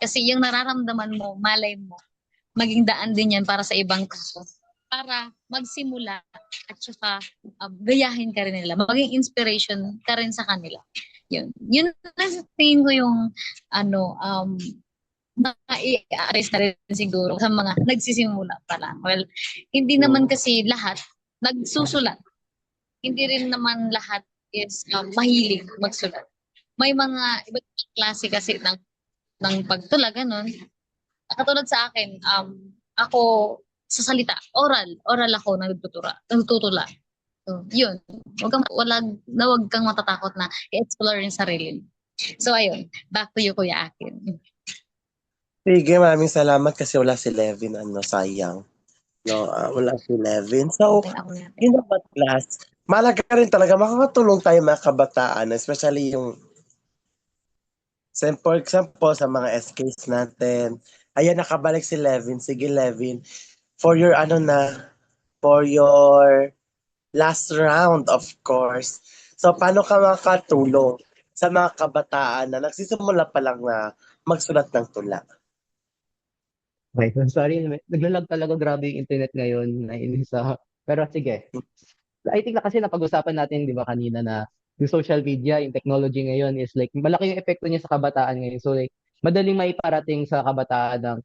Kasi yung nararamdaman mo, malay mo, maging daan din yan para sa ibang tao. Para magsimula at saka gayahin ka rin nila. Maging inspiration ka rin sa kanila. Yun na tingin ko yung i-arrest na rin siguro sa mga nagsisimula pa lang. Well, hindi naman kasi lahat nagsusulat. Hindi rin naman lahat is mahilig magsulat. May mga iba't ibang klase kasi ng ng pagtula, ganun. Katulad sa akin, ako sa salita, oral ako nagtutula. So, yun. Wag kang matatakot na i-explore yung sarili. So, ayun. Back to you, Kuya Akin. Sige, maraming salamat kasi wala si Levin, sayang. No, wala si Levin. So, Okay, ako na. you know what, class? Malaga rin talaga makakatulong tayo mga kabataan, especially yung, for example, sa mga SKs natin. Ayan, nakabalik si Levin. Sige, Levin. For your, for your last round, of course. So, paano ka makakatulong sa mga kabataan na nagsisimula pa lang na magsulat ng tula? Okay, so sorry, naglalag talaga grabe yung internet ngayon, nainis ako. Pero sige, I think na kasi napag-usapan natin, di ba, kanina na yung social media, yung technology ngayon is like, malaki yung epekto niya sa kabataan ngayon. So like, madaling maiparating sa kabataan ang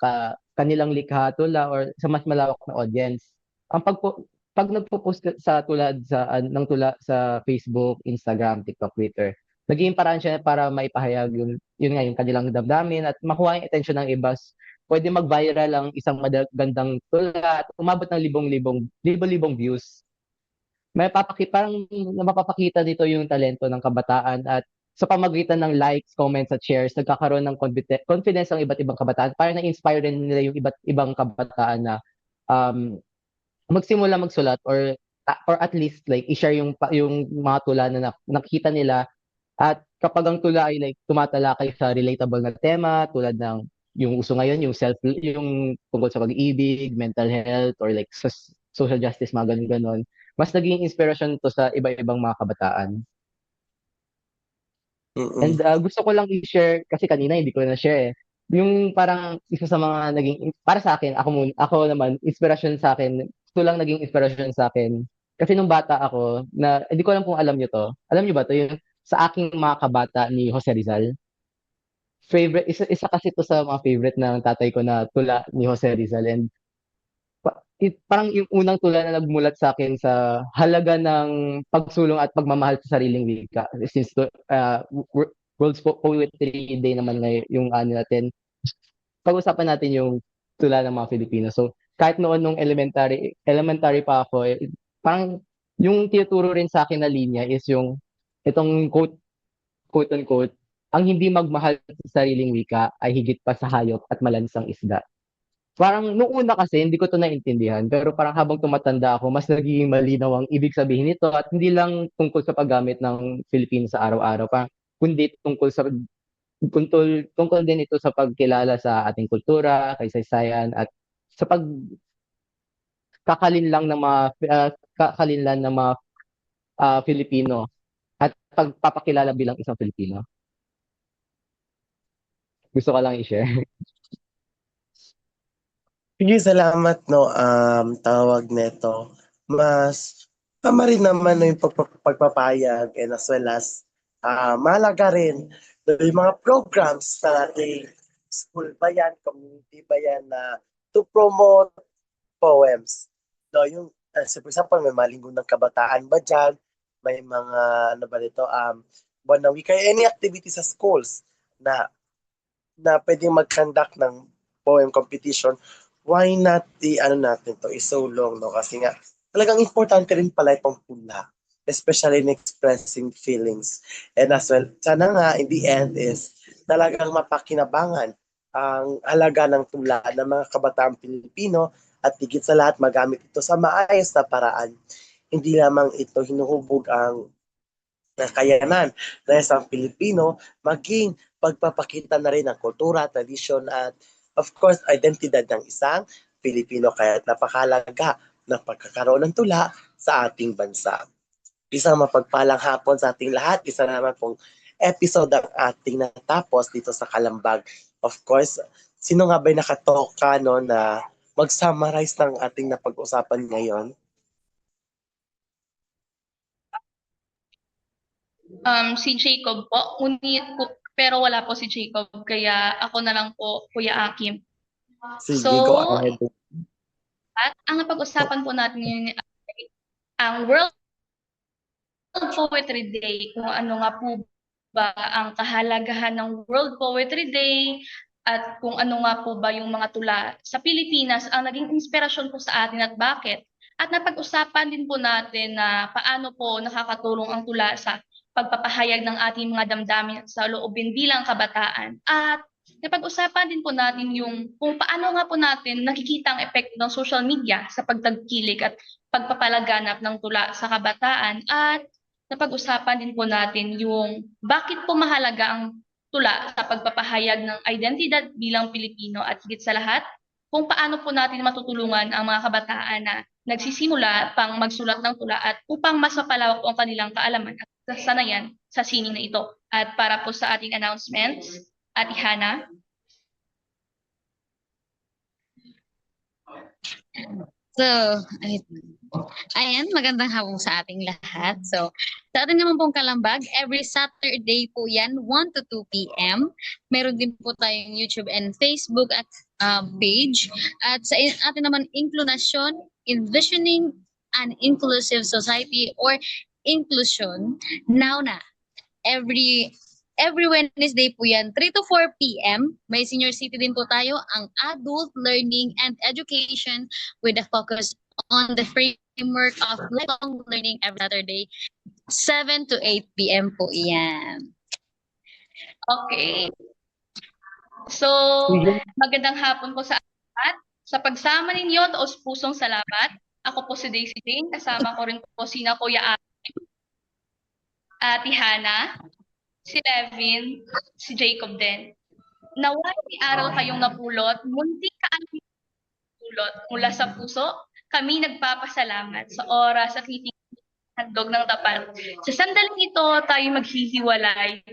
kanilang likha, tula, or sa mas malawak na audience. Pag nagpo-post sa tulad ng tula sa Facebook, Instagram, TikTok, Twitter, naging paraan siya para maipahayag yun nga, yung kanilang damdamin at makuha yung attention ng iba. Pwede mag-viral ang isang magandang tula at umabot ng libo-libong views. Parang mapapakita dito yung talento ng kabataan at sa pamagitan ng likes, comments at shares, nagkakaroon ng confidence ng iba't ibang kabataan para na-inspire rin nila yung iba't ibang kabataan na um, magsimula magsulat or at least like i-share yung mga tula na nakita nila at kapag ang tula ay like tumatalakay sa relatable na tema tulad ng yung uso ngayon, yung tungkol sa pag-ibig, mental health, or like social justice, mga ganun-ganon, mas naging inspiration to sa iba-ibang mga kabataan. And Mm-mm. gusto ko lang i-share, kasi kanina hindi ko na-share eh, yung parang isa sa mga naging, para sa akin, ako naman, inspiration sa akin, ito lang naging inspiration sa akin. Kasi nung bata ako, hindi ko alam kung alam nyo to. Alam nyo ba to? Yung sa aking mga kabata ni Jose Rizal. Isa kasi to sa mga favorite ng tatay ko na tula ni Jose Rizal. And parang yung unang tula na nagmulat sa akin sa halaga ng pagsulong at pagmamahal sa sariling wika. Since World Poetry Day naman ngayon yung ano natin, pag-usapan natin yung tula ng mga Filipino. So, kahit noon nung elementary pa ako, parang yung tinuturo rin sa akin na linya is yung itong quote unquote, ang hindi magmahal sa sariling wika ay higit pa sa hayop at malansang isda. Parang nung una kasi hindi ko to naintindihan, pero parang habang tumatanda ako, mas nagiging malinaw ang ibig sabihin nito at hindi lang tungkol sa paggamit ng Filipino sa araw-araw, kundi tungkol din ito sa pagkilala sa ating kultura, kasaysayan at sa kakalinlang ng mga Filipino at pagpapakilala bilang isang Filipino. Gusto ko lang i-share. Sige, salamat, no, tawag neto. Mas tama rin naman no, yung pagpapayag and as well as mahalaga rin no, yung mga programs sa ating school ba yan, community ba yan na to promote poems. No, yung, for example, may mga linggo ng kabataan ba dyan? May mga, ano ba dito, buwan ng wika, any activity sa schools na pwedeng mag-conduct ng poem competition, why not natin to, isulong, no? Kasi nga, talagang importante rin pala itong tula, especially in expressing feelings. And as well, sana nga, in the end is, talagang mapakinabangan ang halaga ng tula ng mga kabataang Pilipino at higit sa lahat magamit ito sa maayos na paraan. Hindi lamang ito hinuhubog ang kakayanan ng isang Pilipino, maging pagpapakita na rin ng kultura, tradisyon at of course identidad ng isang Pilipino. Kaya napakalaga ng pagkakaroon ng tula sa ating bansa. Isang mapagpalang hapon sa ating lahat. Isa naman pong episode ang ating natapos dito sa Kalambag. Of course, sino nga ba'y nakatoka no, na mag-summarize ng ating napag-usapan ngayon? Si Jacob po, pero wala po si Jacob, kaya ako na lang po, Kuya Akim. Sige, go ahead. At ang napag-usapan po natin ngayon ay ang World Poetry Day, kung ano nga po ba ang kahalagahan ng World Poetry Day at kung ano nga po ba yung mga tula sa Pilipinas ang naging inspirasyon po sa atin at bakit. At napag-usapan din po natin na paano po nakakatulong ang tula sa pagpapahayag ng ating mga damdamin sa loobin bilang kabataan. At napag-usapan din po natin yung kung paano nga po natin nakikita ang epekto ng social media sa pagtangkilik at pagpapalaganap ng tula sa kabataan. At napag-usapan din po natin yung bakit po mahalaga ang tula sa pagpapahayag ng identidad bilang Pilipino at higit sa lahat, kung paano po natin matutulungan ang mga kabataan na nagsisimula pang magsulat ng tula at upang mas mapalawak po ang kanilang kaalaman at kasanayan sa sining na ito. At para po sa ating announcements, Ate Hana. So, ayan, magandang hapon sa ating lahat. So, sa ating naman pong Kalambag, every Saturday po yan, 1 to 2 p.m. Meron din po tayong YouTube and Facebook at page. At sa ating naman Inclunasyon, Envisioning an Inclusive Society or Inclusion, now na. Every Wednesday po yan, 3 to 4 p.m. May senior city din po tayo, ang Adult Learning and Education with a focus on the framework of lifelong learning every Saturday, 7 to 8 p.m. po yan. Okay. So, magandang hapon po sa lahat. Sa pagsama ninyo, taos pusong salamat. Ako po si Daisy Jane. Kasama ko rin po sina Kuya Ate Hana, si Levin, si Jacob din. Naway aral kayong napulot, munting kaaming napulot mula sa puso, kami nagpapasalamat sa oras at hiting handog ng tapat. Sa sandaling ito, tayo maghihiwalay.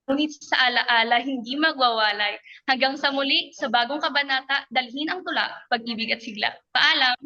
Ngunit sa alaala, hindi magwawalay. Hanggang sa muli, sa bagong kabanata, dalhin ang tula, pag-ibig at sigla. Paalam!